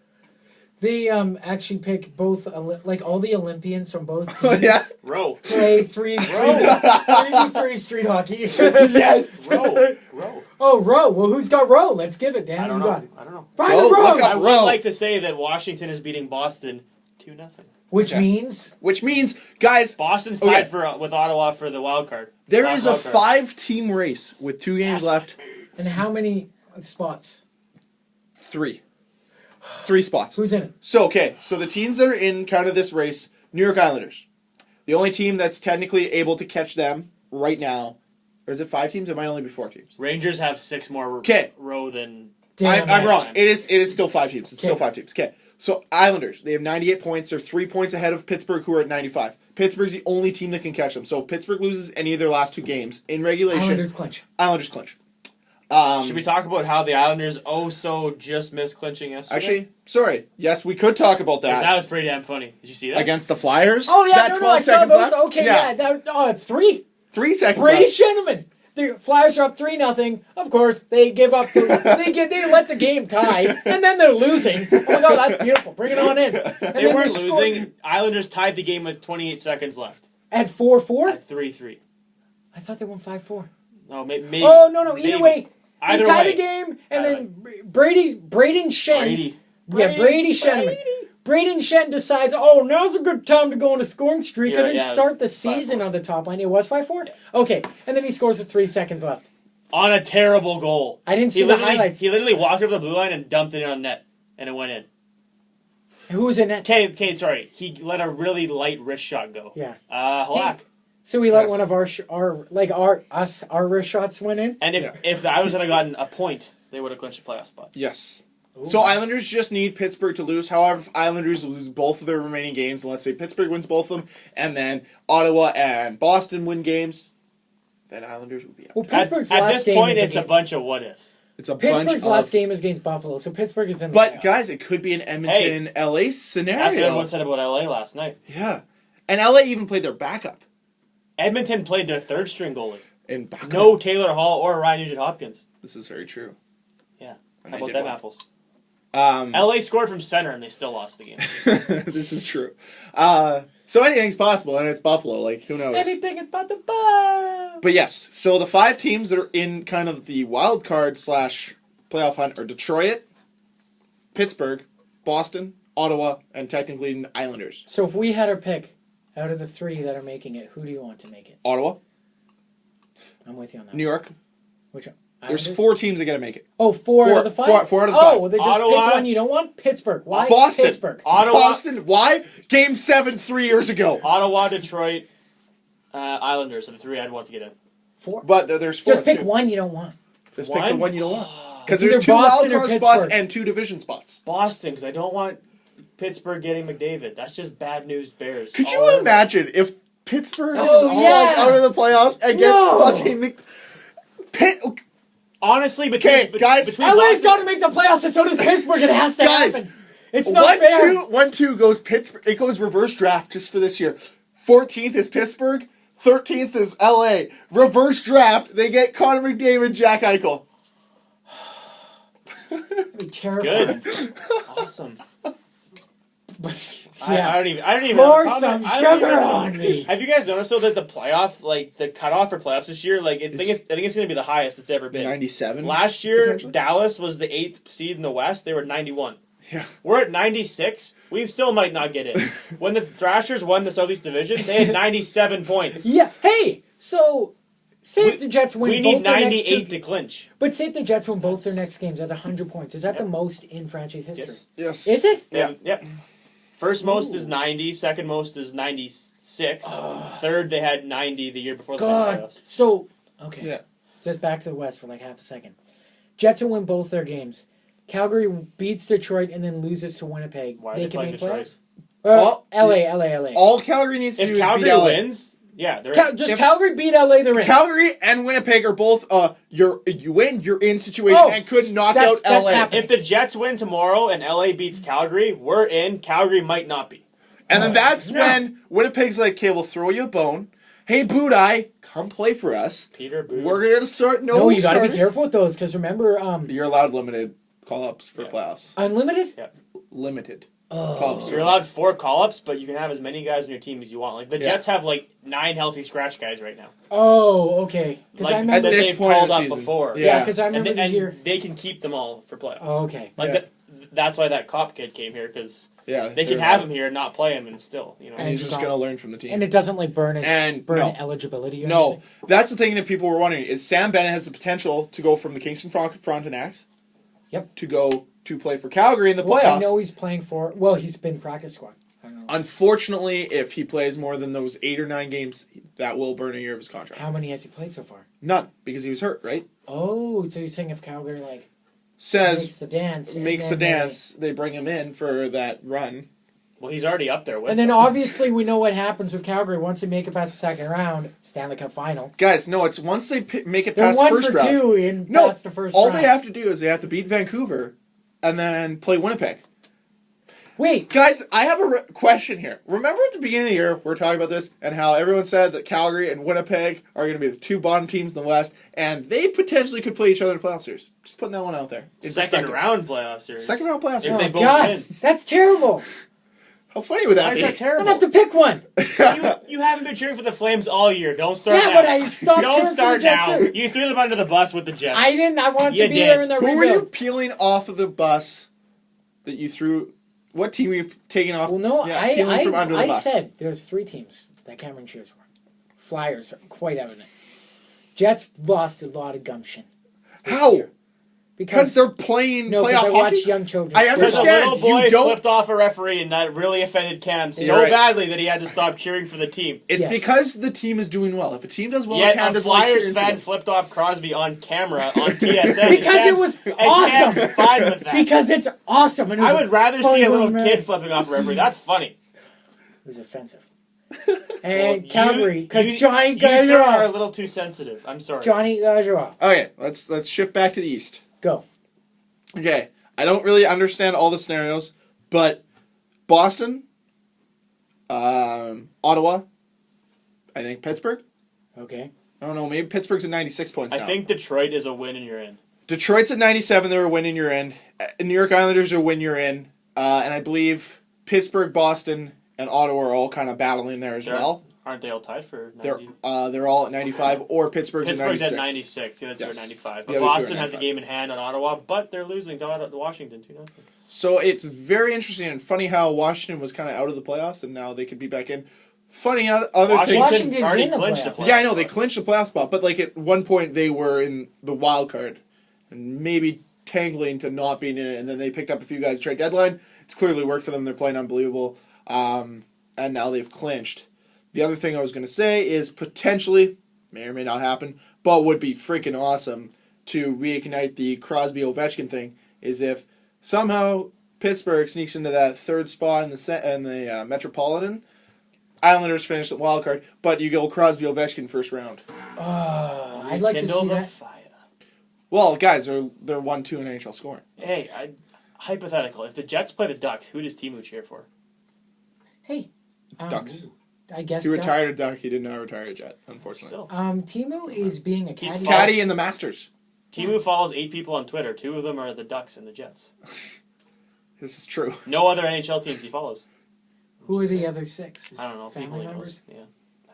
B: They actually pick both, like all the Olympians from both teams.
A: Yeah.
C: Row.
B: Play 3v3 street hockey.
A: Yes.
C: Row.
B: Oh, row. Well, who's got row? Let's give it, Dan.
C: I don't
B: You got
C: know.
B: it.
C: I don't know.
B: Find
A: Go
B: the row.
A: look up
C: I would
A: Row.
C: like to say that Washington is beating Boston 2-0.
B: Which
A: Okay.
B: means
A: guys,
C: Boston's
A: Okay.
C: tied with Ottawa for the wild card.
A: there
C: Last
A: is a
C: wild card.
A: 5-team race with 2 games left.
B: and how many spots?
A: 3 spots.
B: Who's in it?
A: So the teams that are in kind of this race, New York Islanders. The only team that's technically able to catch them right now, or is it 5 teams? It might only be 4 teams.
C: Rangers have 6 more
A: 'Kay.
C: row than.
B: Damn
A: I'm
B: it.
A: wrong. It is still 5 teams. It's still
B: Okay.
A: 5 teams. Okay. So Islanders, they have 98 points. They're 3 points ahead of Pittsburgh, who are at 95. Pittsburgh's the only team that can catch them. So if Pittsburgh loses any of their last 2 games in regulation,
B: Islanders clinch.
A: Islanders clinch.
C: Should we talk about how the Islanders just missed clinching yesterday?
A: Actually, sorry. Yes, we could talk about
C: 'Cause
A: that.
C: that was pretty damn funny. Did you see that?
A: Against the Flyers.
B: Oh yeah,
A: That
B: no,
A: 12
B: I saw
A: seconds
B: those.
A: left?
B: Okay, yeah, that 3.
A: 3 seconds
B: Brady
A: left.
B: Shenneman. The Flyers are up 3-0. Of course, they give up. They let the game tie, and then they're losing. Oh my God, that's beautiful. Bring it on in. And
C: They
B: then
C: weren't
B: score
C: losing. Islanders tied the game with 28 seconds left.
B: at 4-4.
C: At 3-3.
B: I thought they won 5-4.
C: No, maybe.
B: Oh no! Either
C: maybe.
B: way,
C: Either
B: they tie
C: way.
B: the game, and
C: Either
B: then Braden Shen.
C: Brady.
B: Brady Shenneman. Braden Shen decides, oh, now's a good time to go on a scoring streak
C: Yeah,
B: and then
C: yeah, it
B: start the
C: was 5-4.
B: season on the top line. It was 5-4? Yeah. Okay, and then he scores with 3 seconds left.
C: On a terrible goal.
B: I didn't see the highlights.
C: He literally walked over the blue line and dumped it on net, and it went in.
B: Who was in it?
C: Okay, sorry. He let a really light wrist shot go.
B: Yeah.
C: Halak.
B: So we let
A: Yes.
B: one of our wrist shots went in?
C: And if the Islanders had gotten a point, they would have clinched a playoff spot.
A: Yes. So Islanders just need Pittsburgh to lose. However, if Islanders lose both of their remaining games, let's say Pittsburgh wins both of them, and then Ottawa and Boston win games, then Islanders would be out.
B: Well, Pittsburgh's
C: At
B: last
C: this
B: game
C: point,
B: is
C: it's a
B: against,
C: bunch of what ifs.
A: It's a bunch
B: Pittsburgh's
A: of...
B: last game is against Buffalo, so Pittsburgh is in the
A: But
B: playoffs.
A: guys, it could be an Edmonton-LA scenario.
C: That's what everyone said about LA last night.
A: Yeah. And LA even played their backup.
C: Edmonton played their third string goalie.
A: In backup.
C: No Taylor Hall or Ryan Nugent-Hopkins.
A: This is very true.
C: Yeah.
A: And
C: How
A: they
C: about
A: did
C: them
A: well.
C: apples?
A: Um,
C: LA scored from center and they still lost the game.
A: this is true. So anything's possible, and it's Buffalo. Like, who knows?
B: Anything about the bar.
A: But yes, so the 5 teams that are in kind of the wild card / playoff hunt are Detroit, Pittsburgh, Boston, Ottawa, and technically the Islanders.
B: So if we had our pick out of the 3 that are making it, who do you want to make it?
A: Ottawa,
B: I'm with you on that.
A: New York.
B: Which one?
A: There's
B: Islanders?
A: 4 teams that gotta make it.
B: Oh, four out of the 5?
A: Four out of the
B: Oh,
A: 5.
B: well, they just
C: Ottawa.
B: pick one you don't want? Pittsburgh. Why?
A: Boston.
B: Pittsburgh.
C: Ottawa.
A: Boston. Why? Game 7 3 years ago.
C: Ottawa, Detroit, Islanders are the 3 I'd want to get in.
B: 4.
A: But there's 4.
B: Just pick one you don't want.
A: Just pick the
C: One?
A: one you don't want. Because
B: It's
A: there's
B: either
A: 2
B: Boston or
A: wild card spots
B: Pittsburgh.
A: and 2 division spots.
C: Boston, because I don't want Pittsburgh getting McDavid. That's just bad news Bears.
A: Could
C: all
A: you
C: over.
A: imagine if Pittsburgh
B: Oh,
A: just
B: yeah.
A: falls out of the playoffs and gets
B: No.
A: fucking Pitt?
C: Honestly,
A: Okay, guys.
C: between
B: LA's
C: Boston-
B: got to make the playoffs, and so does Pittsburgh. It has to
A: Guys,
B: happen. It's not fair.
A: 1-2 goes Pittsburgh. It goes reverse draft just for this year. 14th is Pittsburgh. 13th is LA. Reverse draft. They get Connor McDavid, Jack Eichel.
B: That'd be terrifying.
C: Good. Awesome.
B: But,
C: I
B: yeah.
C: don't even
B: Pour
C: have a
B: some
C: comment. I don't
B: sugar
C: even-
B: on me.
C: Have you guys noticed though that the playoff, like the cutoff for playoffs this year, like I think it's going to be the highest it's ever been.
A: 97.
C: Last year,
A: potentially?
C: Dallas was the 8th seed in the West. They were 91.
A: Yeah.
C: We're at 96. We still might not get in. When the Thrashers won the Southeast Division, they had 97 points.
B: Yeah. Hey, so say if the Jets win
C: We
B: both
C: need
B: their
C: 98
B: next
C: to clinch.
B: But say if the Jets win both their next games, that's 100 points. Is that
C: Yep.
B: the most in franchise history?
C: Yes.
A: Yes.
B: Is it?
A: Yeah.
C: Yep. First most is 90. Second most is 96. Third, they had 90 the year before the
B: God.
C: playoffs.
B: So, okay.
A: Yeah.
B: Just back to the West for like half a second. Jets will win both their games. Calgary beats Detroit and then loses to Winnipeg.
C: Why are
B: they
C: they
B: can
C: playing
B: make
C: Detroit?
B: playoffs?
A: Well,
B: LA.
A: All Calgary needs to do
C: If
A: is
C: Calgary
A: beat LA.
C: wins, yeah, they're
B: Just
A: if-
B: Calgary beat LA, they're in.
A: Calgary and Winnipeg are both you win, you're in situation
B: Oh,
A: and could knock
B: that's-
A: out
B: that's
A: LA.
B: happening.
C: If the Jets win tomorrow and LA beats Calgary, we're in. Calgary might not be.
A: And then that's
B: no.
A: when Winnipeg's like, okay, we'll throw you a bone. Hey, Budai, come play for us.
C: Peter Boo.
A: We're going to start
B: no, you got to be
A: starters.
B: careful with those because remember,
A: You're allowed limited call-ups for
C: Yeah.
A: playoffs.
B: unlimited.
A: Limited
B: Oh.
A: call-ups.
C: You're allowed 4 call-ups, but you can have as many guys on your team as you want. Like the
A: Yeah.
C: Jets have like 9 healthy scratch guys right now.
B: Oh, okay. Because
C: Like
B: I
A: at
B: remember.
C: that
A: this
C: they've
A: point of
C: called
A: the
C: up
A: season.
C: before.
A: Yeah.
B: Yeah, because I
C: And,
B: remember
C: they,
B: the year.
C: and they can keep them all for playoffs.
B: Oh, okay.
C: Like
A: Yeah.
C: that's why that cop kid came here, because
A: Yeah,
C: they can have him here and not play him, and still, you know.
A: and he's just going to learn from the team.
B: And it doesn't like burn his eligibility. Or anything?
A: That's the thing that people were wondering is Sam Bennett has the potential to go from the Kingston Frontenacs.
B: Yep.
A: To go to play for Calgary in the playoffs.
B: I know he's playing for. Well, he's been practice squad. I don't know.
A: Unfortunately, if he plays more than those 8 or 9 games, that will burn a year of his contract.
B: How many has he played so far?
A: None, because he was hurt, right?
B: Oh, so you're saying if Calgary
A: says
B: makes the dance,
A: they bring him in for that run.
C: Well, he's already up there with
B: and then
C: them.
B: obviously we know what happens with Calgary once they make it past the second round, Stanley Cup final.
A: Guys, no, it's once they make it
B: They're
A: past the first round.
B: They're 1 for 2 in past the first round.
A: All they have to do is they have to beat Vancouver and then play Winnipeg.
B: Wait.
A: Guys, I have a question here. Remember at the beginning of the year, we were talking about this, and how everyone said that Calgary and Winnipeg are going to be the 2 bottom teams in the West, and they potentially could play each other in a playoff series. Just putting that one out there.
C: Second round playoff series.
A: Second round playoff series.
C: If they both
B: God,
C: win.
B: that's terrible.
A: How funny would that
C: Why
A: be?
C: is that terrible?
B: I'm going to have to pick one.
C: You haven't been cheering for the Flames all year. Don't start now.
B: Yeah, but I stopped cheering
C: Don't
B: for
C: start
B: the Jets
C: now.
B: too.
C: You threw them under the bus with the Jets.
B: I didn't. I wanted
C: You
B: to be
C: did.
B: there in their
A: Who were you
B: rebuild.
A: peeling off of the bus that you threw? What team were you taking off?
B: Well, no,
A: Yeah, peeling from under the
B: I
A: bus.
B: said there's 3 teams that Cameron cheers for. Flyers are quite evident. Jets lost a lot of gumption.
A: How?
B: Year.
A: Because they're playing
B: No,
A: playoff
B: because I
A: hockey?
B: watch young children.
A: I
C: Because a
A: understand.
C: little boy
A: You don't-
C: flipped off a referee, and that really offended Cam so
A: You're right.
C: badly that he had to stop cheering for the team.
A: It's
B: Yes.
A: because the team is doing well. If a team does well,
C: Yet
A: Cam
C: a
A: doesn't like
C: Flyers
A: cheering for
C: fan
A: them.
C: flipped off Crosby on camera on TSN.
B: Because it was awesome.
C: Cam's fine with that.
B: Because it's awesome. And it was
C: I would rather
B: funny
C: see a little
B: little
C: kid
B: man.
C: flipping off a referee. That's funny.
B: It was offensive. And
C: Well,
B: Calgary, because Johnny
C: you sir are a
B: Gaudreau.
C: little too sensitive. I'm sorry.
B: Johnny Gaudreau.
A: Okay, let's shift back to the East.
B: Go.
A: Okay, I don't really understand all the scenarios, but Boston, Ottawa, I think Pittsburgh.
B: Okay.
A: I don't know, maybe Pittsburgh's at 96 points now.
C: I think Detroit is a win and you're in.
A: Detroit's at 97, they're a win and you're in. New York Islanders are a win, you're in. And I believe Pittsburgh, Boston, and Ottawa are all kind of battling there as well.
C: Aren't they all tied for 90?
A: They're all at 95, or Pittsburgh's at 96.
C: Pittsburgh's at 96. The other two are
A: Yes.
C: 95.
A: The
C: But
A: other two are
C: Boston has a
A: 95.
C: game in hand on Ottawa, but they're losing to Washington 2-0.
A: So it's very interesting and funny how Washington was kind of out of the playoffs, and now they could be back in. Funny other thing.
B: Washington's
C: already
B: in the
C: clinched the
B: playoffs.
C: playoffs.
A: Yeah, I know they clinched the playoff spot, but like at one point they were in the wild card, and maybe tangling to not being in it, and then they picked up a few guys trade deadline. It's clearly worked for them. They're playing unbelievable, and now they've clinched. The other thing I was going to say is potentially, may or may not happen, but would be freaking awesome to reignite the Crosby-Ovechkin thing, is if somehow Pittsburgh sneaks into that 3rd spot in the Metropolitan. Islanders finish the wild card, but you go Crosby-Ovechkin first round.
B: I'd like to
C: Rekindle
B: see
C: the
B: that.
C: fire.
A: Well, guys, they're 1-2 in NHL scoring.
C: Hey, hypothetical. If the Jets play the Ducks, who does Timu cheer for?
B: Hey.
A: Ducks.
B: I guess
A: He retired a Duck. He did not retire a Jet, unfortunately.
C: Still.
B: Timu is being a
C: He's
B: caddy.
A: Caddy in the Masters.
C: Timu follows 8 people on Twitter. 2 of them are the Ducks and the Jets.
A: This is true.
C: No other NHL teams he follows.
B: Who are the other 6? His
C: I don't know. People
B: Family
C: he
B: members?
C: knows. Yeah,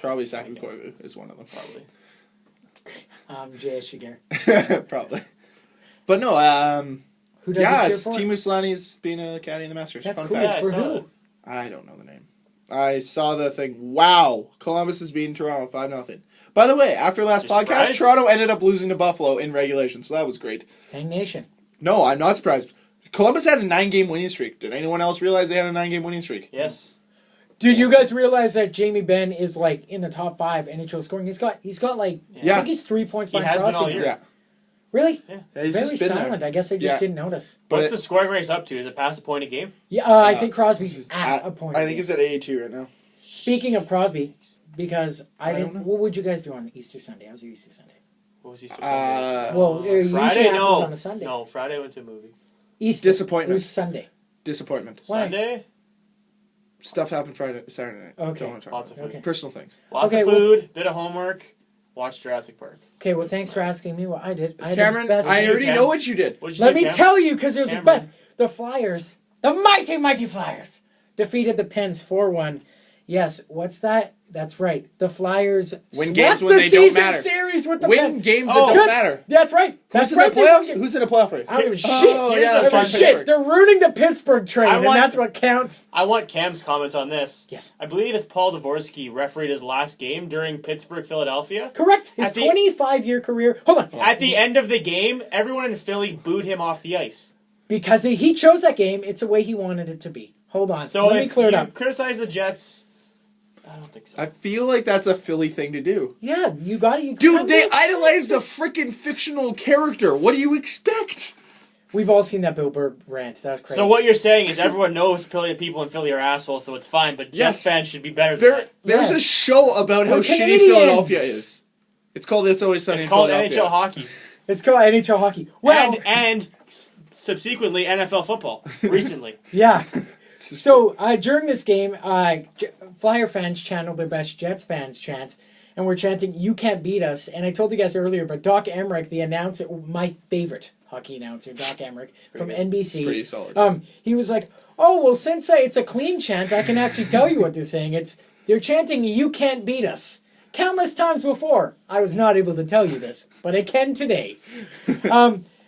A: Probably Saku Koivu is one of them.
C: probably.
B: J.S. Shiger.
A: Probably. But no,
B: Who does
A: yeah,
B: he cheer for?
A: Timu Solani's being a caddy in the Masters.
B: That's
A: Fun
B: cool.
A: fact.
C: Yeah, I
B: For
C: saw
B: who?
C: that.
A: I don't know the name. I saw the thing. Wow. Columbus is beating Toronto 5-0. By the way, after last
C: You're
A: podcast,
C: surprised?
A: Toronto ended up losing to Buffalo in regulation, so that was great.
B: Tang Nation.
A: No, I'm not surprised. Columbus had a 9-game winning streak. Did anyone else realize they had a 9-game winning streak?
C: Yes.
B: Did you guys realize that Jamie Benn is like in the top 5 NHL scoring? He's got like
A: Yeah.
B: I think he's 3 points
C: He
B: behind
C: has been
B: Crosby.
C: all year.
A: Yeah.
B: Really?
A: Yeah, he's
B: Very
A: just been
B: silent.
A: there.
B: I guess I just
A: Yeah.
B: didn't notice.
A: But
C: What's the scoring race up to? Is it past a point a game?
B: Yeah, I think Crosby's
A: He's
B: at a point.
A: I think he's at 82 right now.
B: Speaking of Crosby, because I
A: don't
B: didn't.
A: know.
B: What would you guys do on Easter Sunday? How's your Easter Sunday?
C: What was he supposed
B: Well, it usually
C: Friday?
B: happens
C: No.
B: on a Sunday.
C: No, Friday I went to a movie.
B: Easter.
A: Disappointment.
B: It was Sunday.
A: Disappointment.
B: Why?
C: Sunday?
A: Stuff happened Saturday night.
B: Okay.
A: Don't wanna talk
C: Lots
A: about
C: of
A: it.
C: food.
B: Okay.
A: Personal things.
C: Lots
B: Okay,
C: of
B: well-
C: food, bit of homework, watch Jurassic Park.
B: Okay, well, thanks for asking me what I did. I
A: Cameron,
B: did the best.
A: I already
C: Cam.
A: know what you did.
C: What did you
B: Let
C: do,
B: me
C: Cam?
B: tell you, because it was the
C: Cameron.
B: best. The Flyers, the mighty Flyers, defeated the Pens 4-1. Yes, what's that? That's right. The Flyers
A: Win
B: swept
A: games when
B: the
A: they don't
B: season
A: matter.
B: series with the
A: Win
B: Pens.
A: games that don't
B: Good.
A: matter.
B: That's right. That's
A: Who's in
B: right.
A: the playoffs? Who's in a playoff race?
B: I don't give a shit.
A: Oh,
C: Here's
A: yeah,
C: a
A: that's
C: fun
A: right.
C: shit.
B: Shit, they're ruining the Pittsburgh trade,
C: I
B: and
C: want-
B: that's what counts.
C: I want Cam's comment on this.
B: Yes.
C: I believe it's Paul Dvorsky refereed his last game during Pittsburgh-Philadelphia.
B: Correct. His
C: At the-
B: 25-year career. Hold on.
C: At the end of the game, everyone in Philly booed him off the ice.
B: Because he chose that game, it's the way he wanted it to be. Hold on.
C: So
B: Let me
C: if
B: clear it
C: you
B: up.
C: criticize the Jets, I don't think so.
A: I feel like that's a Philly thing to do.
B: Yeah, you got it.
A: Dude, they idolized a freaking fictional character. What do you expect?
B: We've all seen that Bill Burr rant. That was crazy.
C: So what you're saying is everyone knows Philly people in Philly are assholes, so it's fine. But Jets
A: Yes.
C: fans should be better than that.
A: There's
B: Yes.
A: a show about how
B: We're
A: shitty
B: Canadians.
A: Philadelphia is. It's called It's Always Sunny
C: It's
A: in
C: called
A: Philadelphia.
C: NHL hockey.
B: It's called NHL hockey. Well,
C: and subsequently NFL football recently.
B: yeah. So during this game, Flyer fans channeled their best Jets fans chant, and we're chanting, "You can't beat us." And I told you guys earlier, but Doc Emmerich, the announcer, my favorite hockey announcer, Doc Emmerich from
A: good.
B: NBC,
A: It's pretty solid.
B: he was like, "Oh well, since it's a clean chant, I can actually tell you what they're saying. They're chanting, 'You can't beat us.' Countless times before, I was not able to tell you this, but I can today."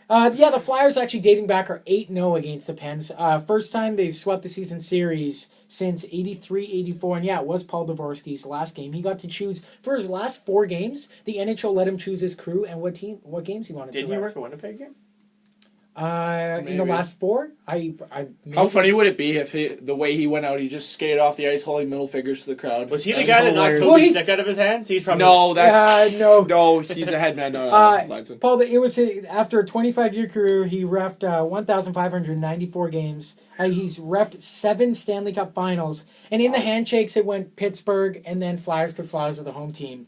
B: The Flyers actually dating back are 8-0 against the Pens. First time they've swept the season series since 83-84. And yeah, it was Paul Dvorsky's last game. He got to choose, for his last 4 games, the NHL let him choose his crew and what games he wanted
C: Didn't
B: to
C: you
B: ref.
C: work a Winnipeg game?
B: In the
A: Maybe.
B: last 4?
A: How funny would it be if the way he went out, he just skated off the ice holding middle fingers to the crowd?
C: Was he the
A: That'd
C: guy
A: be
C: that knocked
A: hilarious.
B: Well,
C: Toby's
B: he's-
C: stick out of his hands? He's probably
A: No, that's
B: no.
A: he's a headman, not a linesman.
B: Paul, it was after a 25-year career, he refed 1,594 games. He's refed 7 Stanley Cup Finals, and in the handshakes, it went Pittsburgh and then Flyers because Flyers are the home team.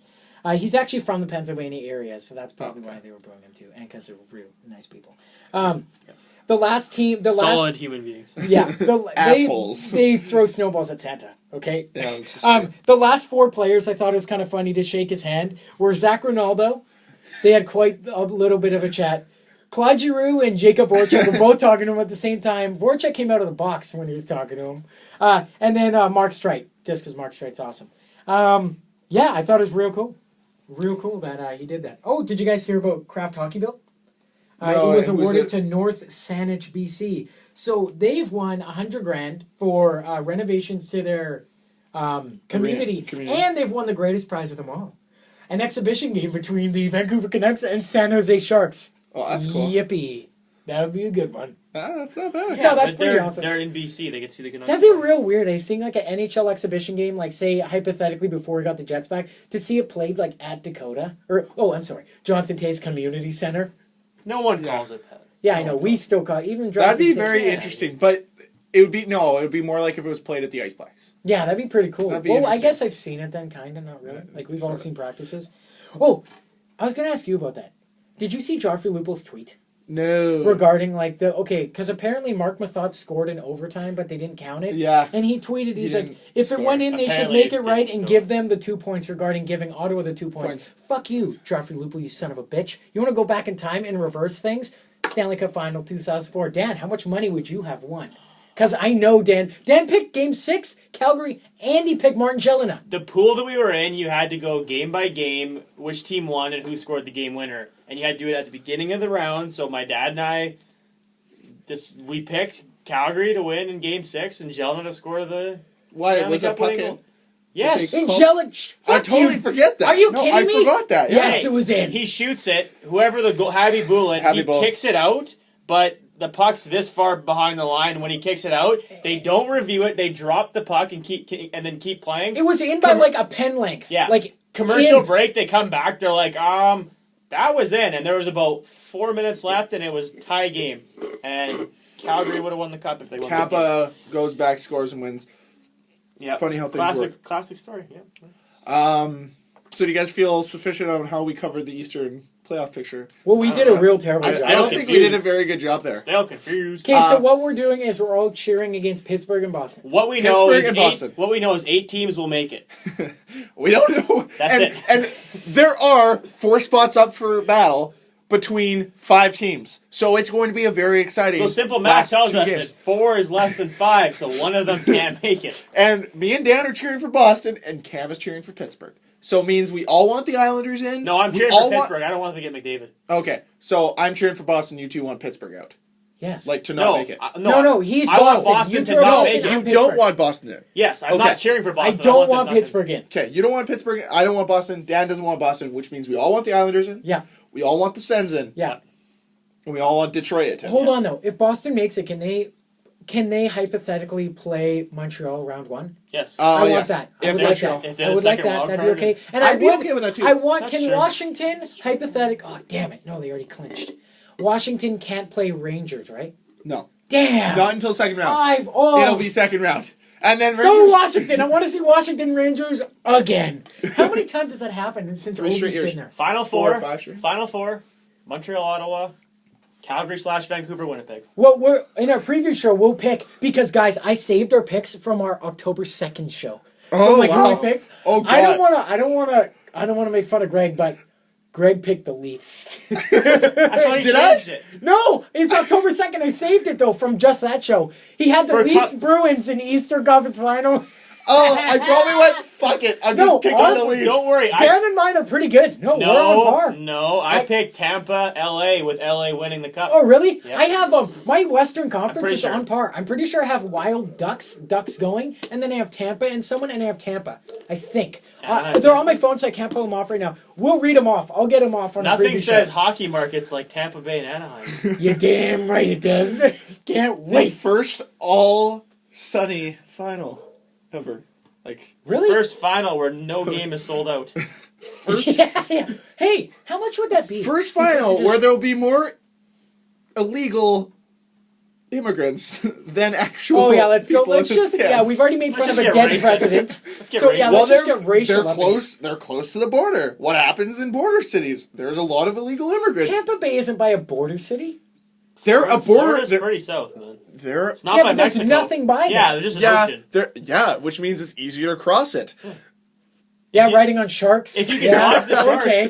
B: He's actually from the Pennsylvania area, so that's probably why they were booing him too, and because they're real nice people. The last team,
C: solid human beings.
B: yeah,
A: Assholes.
B: They throw snowballs at Santa. Okay.
A: Yeah, it's just true.
B: The last 4 players I thought it was kind of funny to shake his hand were Zach Ronaldo. They had quite a little bit of a chat. Claude Giroux and Jacob Voracek were both talking to him at the same time. Voracek came out of the box when he was talking to him. And then Mark Streit, just because Mark Streit's awesome. I thought it was real cool. Real cool that he did that. Oh, did you guys hear about Kraft Hockeyville?
A: No,
B: it was
A: who was
B: awarded
A: it?
B: to North Saanich, BC. So they've won $100,000 for renovations to their community, and they've won the greatest prize of them all: an exhibition game between the Vancouver Canucks and San Jose Sharks.
A: Oh, that's cool.
B: Yippee! That would be a good one.
A: That's not bad.
B: Yeah, that's
C: but
B: pretty awesome.
C: They're in BC. They get to see the Canucks.
B: That'd be real weird. Seeing like an NHL exhibition game, like say hypothetically before we got the Jets back, to see it played like at Dakota Jonathan Taves Community Center.
C: No one calls it that.
B: Yeah, I know. We still call it, even Jonathan
A: That'd be
B: Taves-
A: very
B: yeah.
A: interesting, but it would be more like if it was played at the Iceplex.
B: Yeah, that'd be pretty cool.
A: That'd be
B: Well, I
A: interesting.
B: guess I've seen it then, kind of, not really. Like, we've all
A: sorta.
B: seen practices. Oh, I was going to ask you about that. Did you see Joffrey Lupul's tweet
A: No.
B: regarding, like, because apparently Mark Mathot scored in overtime, but they didn't count it.
A: Yeah.
B: And he tweeted, he's like,
A: didn't
B: if it
A: score.
B: went in, they should
C: Apparently
B: make
C: it
B: it right
C: didn't
B: and
C: go.
B: give them the 2 points regarding giving Ottawa the 2 points. Fuck you, Joffrey Lupul, you son of a bitch. You want to go back in time and reverse things? Stanley Cup Final 2004. Dan, how much money would you have won? Because I know Dan. Dan picked Game 6, Calgary, and he picked Martin Jelena.
C: The pool that we were in, you had to go game by game, which team won and who scored the game winner. And you had to do it at the beginning of the round. So my dad and I, we picked Calgary to win in Game 6 and Jelena to score the
A: Why
C: Stanley
A: was it
C: Cup winning
A: puck in?
C: goal. Yes.
A: Big-
B: Angelic.
A: I totally forget that.
B: Are you
A: No,
B: kidding
A: I
B: me?
A: forgot that.
B: Yes,
C: Hey,
B: it was in.
C: He shoots it. Whoever the goal, Habby Bullet,
A: Habby
C: he
A: Bullet.
C: kicks it out, but the puck's this far behind the line. When he kicks it out, they don't review it. They drop the puck and keep playing.
B: It was in by like a pen length.
C: Yeah.
B: Like
C: Commercial
B: in.
C: break, they come back, they're like, that was in. And there was about 4 minutes left, and it was tie game. And Calgary would have won the cup if they won the game.
A: Tampa goes back, scores, and wins.
C: Yeah.
A: Funny how things work.
C: Classic story, yeah.
A: So do you guys feel sufficient on how we covered the Eastern playoff picture?
B: Well, we did a real terrible
A: I
B: job.
A: don't think we did a very good job there.
C: Still confused.
B: Okay, so what we're doing is we're all cheering against Pittsburgh and Boston.
C: What we know is
A: Pittsburgh and Boston.
C: what we know is 8 teams will make it.
A: We don't know.
C: That's
A: and,
C: it.
A: And there are 4 spots up for battle, between 5 teams. So it's going to be a very exciting.
C: So simple math tells us
A: games.
C: that 4 is less than 5, so one of them can't make it.
A: And me and Dan are cheering for Boston, and Cam is cheering for Pittsburgh. So it means we all want the Islanders in.
C: No, I'm cheering for Pittsburgh. I don't want them to get McDavid.
A: Okay, so I'm cheering for Boston. You two want Pittsburgh out.
B: Yes.
A: Like to not make it.
B: No, he's
C: I want
B: Boston.
C: Boston
B: You
C: to
B: two are
C: not
B: Boston,
C: make it.
B: I'm
A: You
B: Pittsburgh.
A: don't want Boston in.
C: Yes, I'm
A: Okay.
C: not cheering for
B: I
C: Boston.
B: don't
C: want
B: want
C: them not
B: Pittsburgh in.
A: Okay, you don't want Pittsburgh. I don't want Boston. Dan doesn't want Boston, which means we all want the Islanders in.
B: Yeah.
A: We all want the Sens in.
B: Yeah.
A: And we all want Detroit in.
B: Hold on though. If Boston makes it, can they hypothetically play Montreal round 1?
C: Yes.
B: I want
A: yes.
B: that. I
A: If
B: would
A: they're
B: like
A: Montreal.
B: that.
C: If they're
B: I
C: the
B: would like
C: second
B: that.
C: wild
B: That'd be
C: card,
B: okay. And
A: I'd be okay with that too.
B: I want.
C: That's
B: Can
C: true.
B: Washington hypothetical? Oh damn it! No, they already clinched. Washington can't play Rangers, right?
A: No.
B: Damn.
A: Not until second round.
B: Oh.
A: It'll be second round. And then
B: Go
A: Rangers.
B: Washington! I want to see Washington Rangers again. How many times has that happened since
A: 3
B: Obi's
A: straight years.
B: been there?
C: Final
A: Four or
C: four.
A: five, sure.
C: Final 4. Montreal, Ottawa, Calgary / Vancouver, Winnipeg.
B: Well, we're in our preview show. We'll pick because guys, I saved our picks from our October 2nd show.
A: Oh,
B: From, like, who
A: wow.
B: we picked.
A: Oh, God.
B: I don't want to make fun of Greg, but Greg picked the Leafs.
C: I thought he
A: Did I?
C: changed it.
B: No, it's October 2nd. I saved it though from just that show. He had the
C: For
B: Leafs
C: cup-
B: Bruins in Eastern Conference Final.
A: Oh, I probably went, fuck it. I'm
B: No,
A: just picking on the
B: honestly,
A: Leafs.
C: Don't worry.
B: Dan and mine are pretty good. No, we're on par.
C: No, I picked Tampa, LA, with LA winning the cup.
B: Oh, really?
C: Yep.
B: I have my Western Conference
C: pretty
B: is
C: sure.
B: on par. I'm pretty sure I have Wild Ducks going, and then I have Tampa and someone, and I have Tampa. I think. They're on my phone, so I can't pull them off right now. We'll read them off. I'll get them off on a
C: Nothing
B: preview
C: says
B: show.
C: hockey markets like Tampa Bay and Anaheim.
B: You're damn right it does. Can't
A: The
B: wait.
A: first all sunny final ever. Like,
B: Really?
C: First final where no game is sold out.
B: Yeah. Hey, how much would that be?
A: first final where there'll be more illegal immigrants than actual.
B: Oh yeah, let's go.
A: people in
B: Let's
A: the
B: just
A: stands.
B: we've already made fun
C: Let's
B: of a
C: just get
B: dead
C: racist.
B: president.
C: Let's get
B: So yeah,
C: racist.
B: let's just get racial.
A: They're
B: up in
A: close. They're close to the border. What happens in border cities? There's a lot of illegal
B: here.
A: immigrants.
B: Tampa Bay isn't by a border city.
A: They're a border.
C: Florida's
A: They're,
C: pretty south, man.
A: they're
C: It's not
B: Yeah,
C: by
B: but there's
C: Mexico.
B: nothing by
C: Yeah,
B: there.
C: there's just an
A: yeah,
C: ocean.
A: which means it's easier to cross it.
B: Yeah,
C: you-
B: riding on sharks.
C: If you can
B: yeah.
C: dodge the sharks.
B: Okay.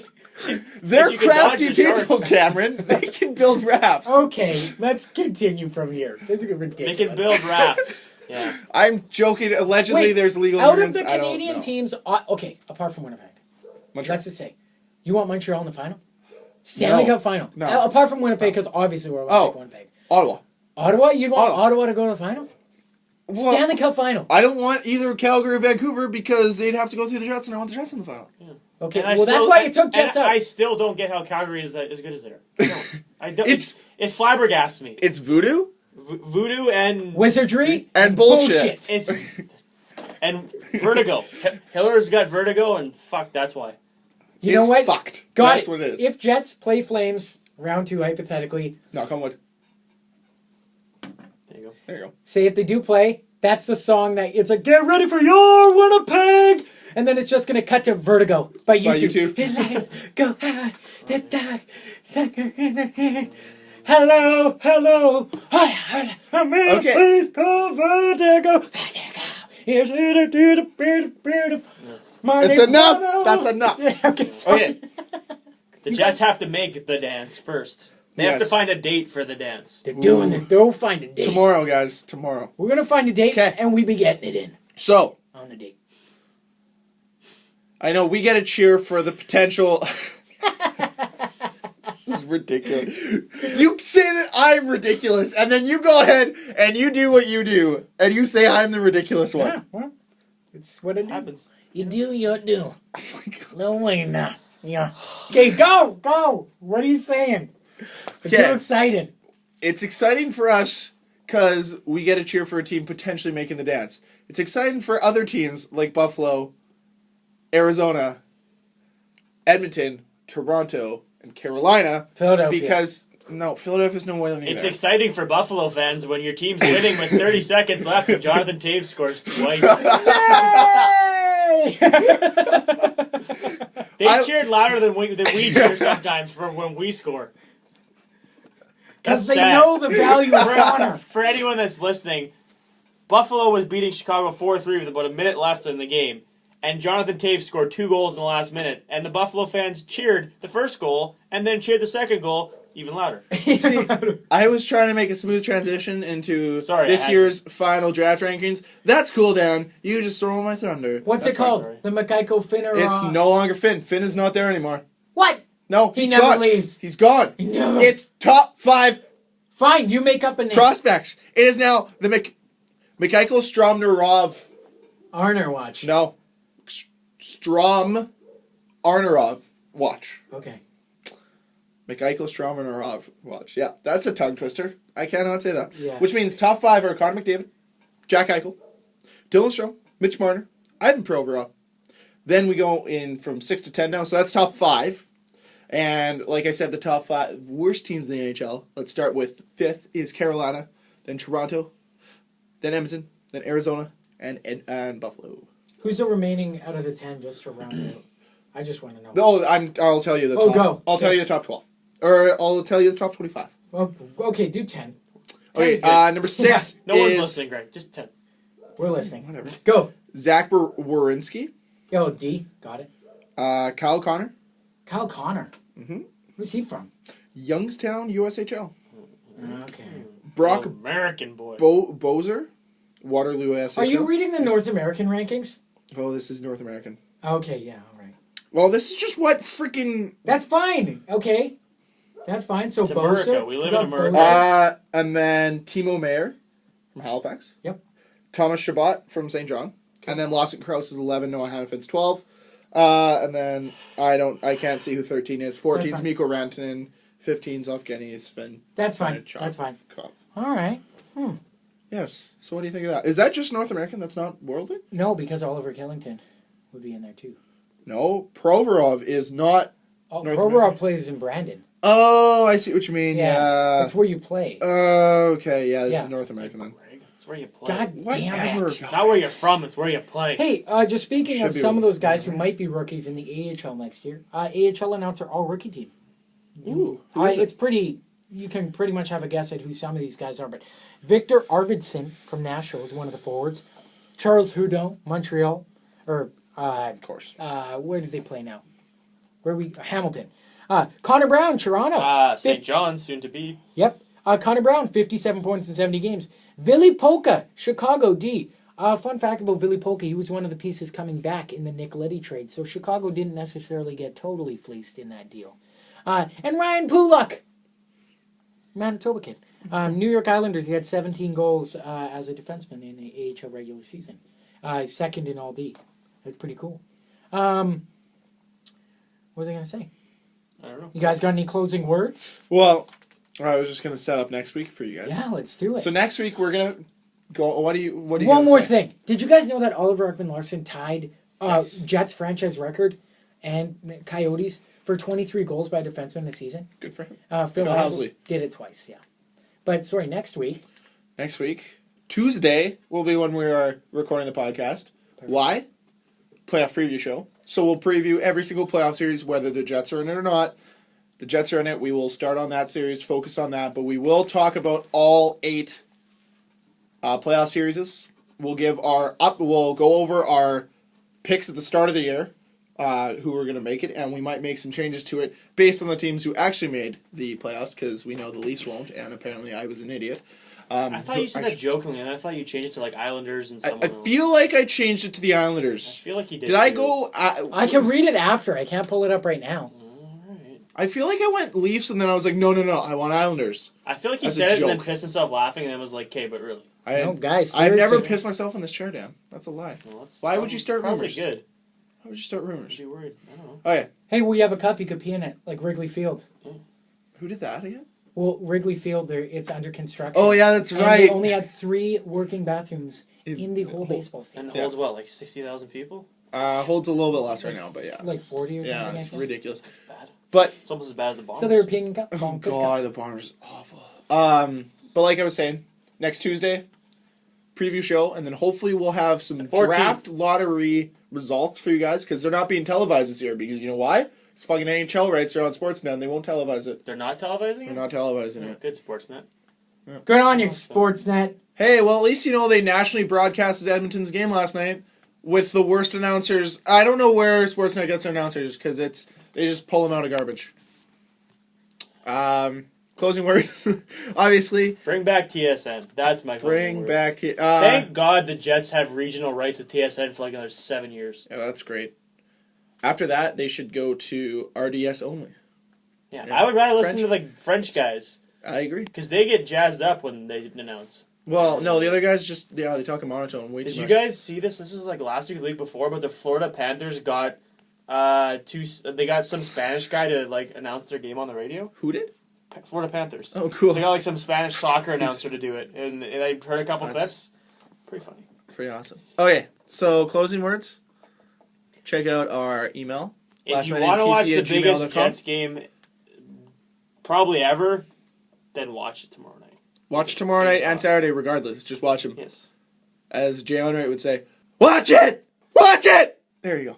A: They're
C: you can dodge
A: crafty
C: the
A: people,
C: sharks.
A: Cameron. They can build rafts.
B: Okay, let's continue from here. This is ridiculous.
C: They can build rafts. Yeah.
A: I'm joking. Allegedly,
B: Wait,
A: there's illegal
B: out of
A: immigrants.
B: the
A: I don't
B: Canadian
A: know.
B: teams, okay, apart from Winnipeg,
A: Montreal.
B: let's just say, you want Montreal in the final, Stanley
A: No.
B: Cup final.
A: No.
B: Apart from Winnipeg, because obviously we're
A: Oh.
B: like Winnipeg.
A: Ottawa.
B: Ottawa, you'd want
A: Ottawa.
B: Ottawa to go to the final.
A: Well,
B: Stanley Cup final.
A: I don't want either Calgary or Vancouver because they'd have to go through the Jets, and I want the Jets in the final.
B: Okay,
C: And I
B: well that's
C: still-
B: why you took Jets
C: and
B: out.
C: I still don't get how Calgary is as good as they are. I don't. I don't.
A: It's-
C: it flabbergasts me.
A: It's voodoo
C: Voodoo and
B: Wizardry
A: and bullshit.
C: it's and vertigo. Hiller's got vertigo, and fuck, that's why.
B: You know
A: It's
B: what?
A: fucked.
B: Got
A: That's
B: it.
A: what it is.
B: If Jets play Flames round 2, hypothetically,
A: Knock on wood.
C: There you go.
A: There you go.
B: say if they do play, that's the song that it's like, get ready for your Winnipeg! And then it's just going to cut to Vertigo by YouTube.
A: U2.
B: Let's go high, the dark, sucker in the hand. Hello, hello. I'm in a
A: Okay.
B: place called Vertigo. Vertigo. Here's my
A: It's
B: name's
A: enough.
B: Bono.
A: That's enough.
B: Yeah, okay, sorry.
A: Okay.
C: The Jets have to make the dance first. They have to
A: Yes.
C: find a date for the dance.
B: They're doing it. They'll find a date.
A: Tomorrow, guys. Tomorrow.
B: We're going to find a date,
A: 'Kay.
B: and we be getting it in
A: So,
B: on the date.
A: I know we get a cheer for the potential. This is ridiculous. You say that I'm ridiculous, and then you go ahead and you do what you do, and you say I'm the ridiculous one.
B: Yeah, well, it's what it
C: Happens.
B: You do, you do.
A: Oh my God.
B: No way now. Yeah. Okay, go. What are you saying? I'm
A: Okay.
B: too excited.
A: It's exciting for us because we get a cheer for a team potentially making the dance. It's exciting for other teams like Buffalo, Arizona, Edmonton, Toronto, and Carolina.
B: Philadelphia.
A: Because, no, Philadelphia's no more than
C: It's
A: either.
C: exciting for Buffalo fans when your team's winning with 30 seconds left and Jonathan Taves scores twice.
B: Yay!
C: They cheered louder than we cheer sometimes for when we score.
B: Because
C: That's
B: they
C: sad.
B: know the value of honor.
C: For anyone that's listening, Buffalo was beating Chicago 4-3 with about a minute left in the game. and Jonathan Toews scored 2 goals in the last minute, and the Buffalo fans cheered the first goal and then cheered the second goal even louder.
A: See, I was trying to make a smooth transition into this year's final draft rankings. That's cool, Dan. You just stole my thunder.
B: What's
A: That's
B: it called?
C: Sorry.
B: The Mikaiko Finner.
A: It's no longer Finn. Finn is not there anymore.
B: What?
A: No,
B: He
A: he's
B: never
A: gone.
B: leaves.
A: He's gone.
B: He never-
A: It's top 5
B: Fine, you make up a name.
A: prospects. It is now the Mikhail Stromnerov.
B: Arner watch.
A: No. Strom Arnerov watch.
B: Okay.
A: Mikhail Stromnerov watch. Yeah, that's a tongue twister. I cannot say that.
B: Yeah.
A: Which means top 5 are Connor McDavid, Jack Eichel, Dylan Strome, Mitch Marner, Ivan Provorov. Then we go in from 6 to 10 now, so that's top 5. And like I said, the top 5 worst teams in the NHL. Let's start with 5th is Carolina, then Toronto, then Edmonton, then Arizona, and Buffalo.
B: Who's the remaining out of the 10 just to round it out? I just want to know.
A: No, I'll tell you the top.
B: Go.
A: I'll tell you the top 12. Or I'll tell you the top 25.
B: Well, okay, do 10.
A: Okay, number 6
C: No one's
A: is...
C: listening, Greg. Just 10.
B: We're listening.
A: Whatever.
B: Go.
A: Zach Werenski,
B: Yo, D. Got it.
A: Kyle Connor,
B: Kyle Connor.
A: Mhm.
B: Where's he from?
A: Youngstown, USHL.
B: Okay.
A: Brock
C: American boy.
A: Bozer, Waterloo, SHL.
B: Are you reading the North American rankings?
A: Oh, this is North American.
B: Okay, yeah, all right.
A: Well, this is just what freaking...
B: That's fine. Okay. That's fine. So
C: It's
B: Bosa.
C: America. We live
B: you
C: in
B: got
C: America.
B: Bosa.
A: And then Timo Meyer from Halifax.
B: Yep.
A: Thomas Chabot from St. John. And then Lawson Krause is 11, Noah Hannafin's 12. And then I can't see who 13 is. 14 is
B: fine.
A: Mikko Rantanen. 15 is Evgeny Sven.
B: That's fine. That's fine. All right.
A: Yes. So what do you think of that? Is that just North American? That's not worldly?
B: No, because Oliver Killington would be in there too.
A: No. Provorov is not...
B: Oh,
A: North
B: Provorov
A: American.
B: plays in Brandon.
A: Oh, I see what you mean. Yeah.
B: That's where you play.
A: Okay, yeah, this
B: Yeah.
A: is North American then.
C: Greg, it's where you play.
B: God damn
A: Whatever.
B: it.
A: God.
C: Not where you're from, it's where you play.
B: Hey, just speaking
A: Should
B: of
A: be
B: some of
A: one.
B: those guys who might be rookies in the AHL next year, AHL announced their all-rookie team.
A: Ooh. Who is
B: It's pretty... You can pretty much have a guess at who some of these guys are, but Victor Arvidsson from Nashville is one of the forwards. Charles Montreal, or
A: Of course.
B: where do they play now? Hamilton. Connor Brown, Toronto.
C: St. John's, soon to be.
B: Yep. Connor Brown, 57 points in 70 games. Vili Polka, Chicago D. Fun fact about Vili Polka, he was one of the pieces coming back in the Nick Leddy trade, so Chicago didn't necessarily get totally fleeced in that deal. And Ryan Pulak, Manitoba kid. New York Islanders, he had 17 goals as a defenseman in the AHL regular season. Second in all D. That's pretty cool. What was I going to say?
C: I don't know.
B: You guys got any closing words?
A: Well, I was just going to set up next week for you guys.
B: Yeah, let's do it.
A: So next week we're going to go... What do you
B: One
A: gonna
B: more
A: say?
B: thing. Did you guys know that Oliver Ekman-Larsson tied
A: Yes.
B: Jets franchise record and Coyotes for 23 goals by a defenseman in a season?
A: Good for him.
B: Phil
A: Housley.
B: Housley did it twice, yeah. But, sorry, next week.
A: Next week, Tuesday, will be when we are recording the podcast.
B: Perfect.
A: Why? Playoff preview show. So we'll preview every single playoff series, whether the Jets are in it or not. The Jets are in it. We will start on that series, focus on that, but we will talk about all 8 playoff series. We'll go over our picks at the start of the year, who are going to make it, and we might make some changes to it based on the teams who actually made the playoffs, because we know the Leafs won't, and apparently I was an idiot.
C: I thought you said that jokingly, and then I thought you changed it to like Islanders and someone
A: I
C: else.
A: feel like I changed it to the
C: I
A: Islanders.
C: feel like you did.
A: Did I
C: too.
A: go...
B: I can read it after. I can't pull it up right now.
C: Alright.
A: I feel like I went Leafs, and then I was like, no, I want Islanders.
C: I feel like he
A: As a
C: said it and then
A: joke.
C: pissed himself laughing, and then was like, "Okay, but really."
B: No, guys,
A: I've never
B: seriously.
A: pissed myself in this chair, Dan. That's a lie.
C: Well, that's
A: Why would you start
C: probably
A: rumors?
C: good.
A: Why would you start
C: I'd
A: rumors?
C: be worried. I don't know.
A: Oh, yeah.
B: Hey, we have a cup you could pee in it, like Wrigley Field.
A: Who did that again?
B: Well, Wrigley Field, it's under construction.
A: Oh, yeah, that's
B: And
A: right.
B: they only had 3 working bathrooms in the whole baseball
C: And
B: stadium.
C: it holds what, like 60,000 people?
A: Holds a little bit less right now, but yeah.
B: Like 40 or
A: Yeah,
B: something. I
A: it's
B: think.
A: ridiculous.
C: It's bad.
A: But,
C: It's almost as bad as the Bombers.
B: So they were peeing in cups.
A: oh, God, the Bombers awful. But like I was saying, next Tuesday, preview show, and then hopefully we'll have some
C: 14th.
A: draft lottery results for you guys, because they're not being televised this year, because you know why? It's fucking NHL rights are on Sportsnet, and they won't televise it.
C: They're not televising
A: They're
C: it?
A: not televising
C: Yeah,
A: it.
C: good Sportsnet.
B: Good on you, Sportsnet.
A: Hey, well, at least you know they nationally broadcasted Edmonton's game last night. with the worst announcers. I don't know where Sportsnet gets their announcers because they just pull them out of garbage. Closing words, obviously.
C: Bring back TSN. That's my closing word. Thank God the Jets have regional rights with TSN for like another 7 years.
A: Yeah, that's great. After that, they should go to RDS only.
C: Yeah, I would rather listen to like French guys.
A: I agree.
C: Because they get jazzed up when they announce.
A: Well, no, the other guys just, they talk in monotone way too much.
C: Did you guys see this? This was like last week, the week before, but the Florida Panthers got they got some Spanish guy to like announce their game on the radio.
A: Who did?
C: Florida Panthers.
A: Oh, cool.
C: They got like some Spanish soccer announcer to do it, and I heard a couple clips. Pretty funny.
A: Pretty awesome. Okay, so closing words. Check out our email.
C: If you want to watch the biggest Jets game probably ever, then watch it tomorrow night.
A: Watch tomorrow night and Saturday regardless. Just watch them.
C: Yes.
A: As Jay Onright would say, watch it! Watch it! There you go.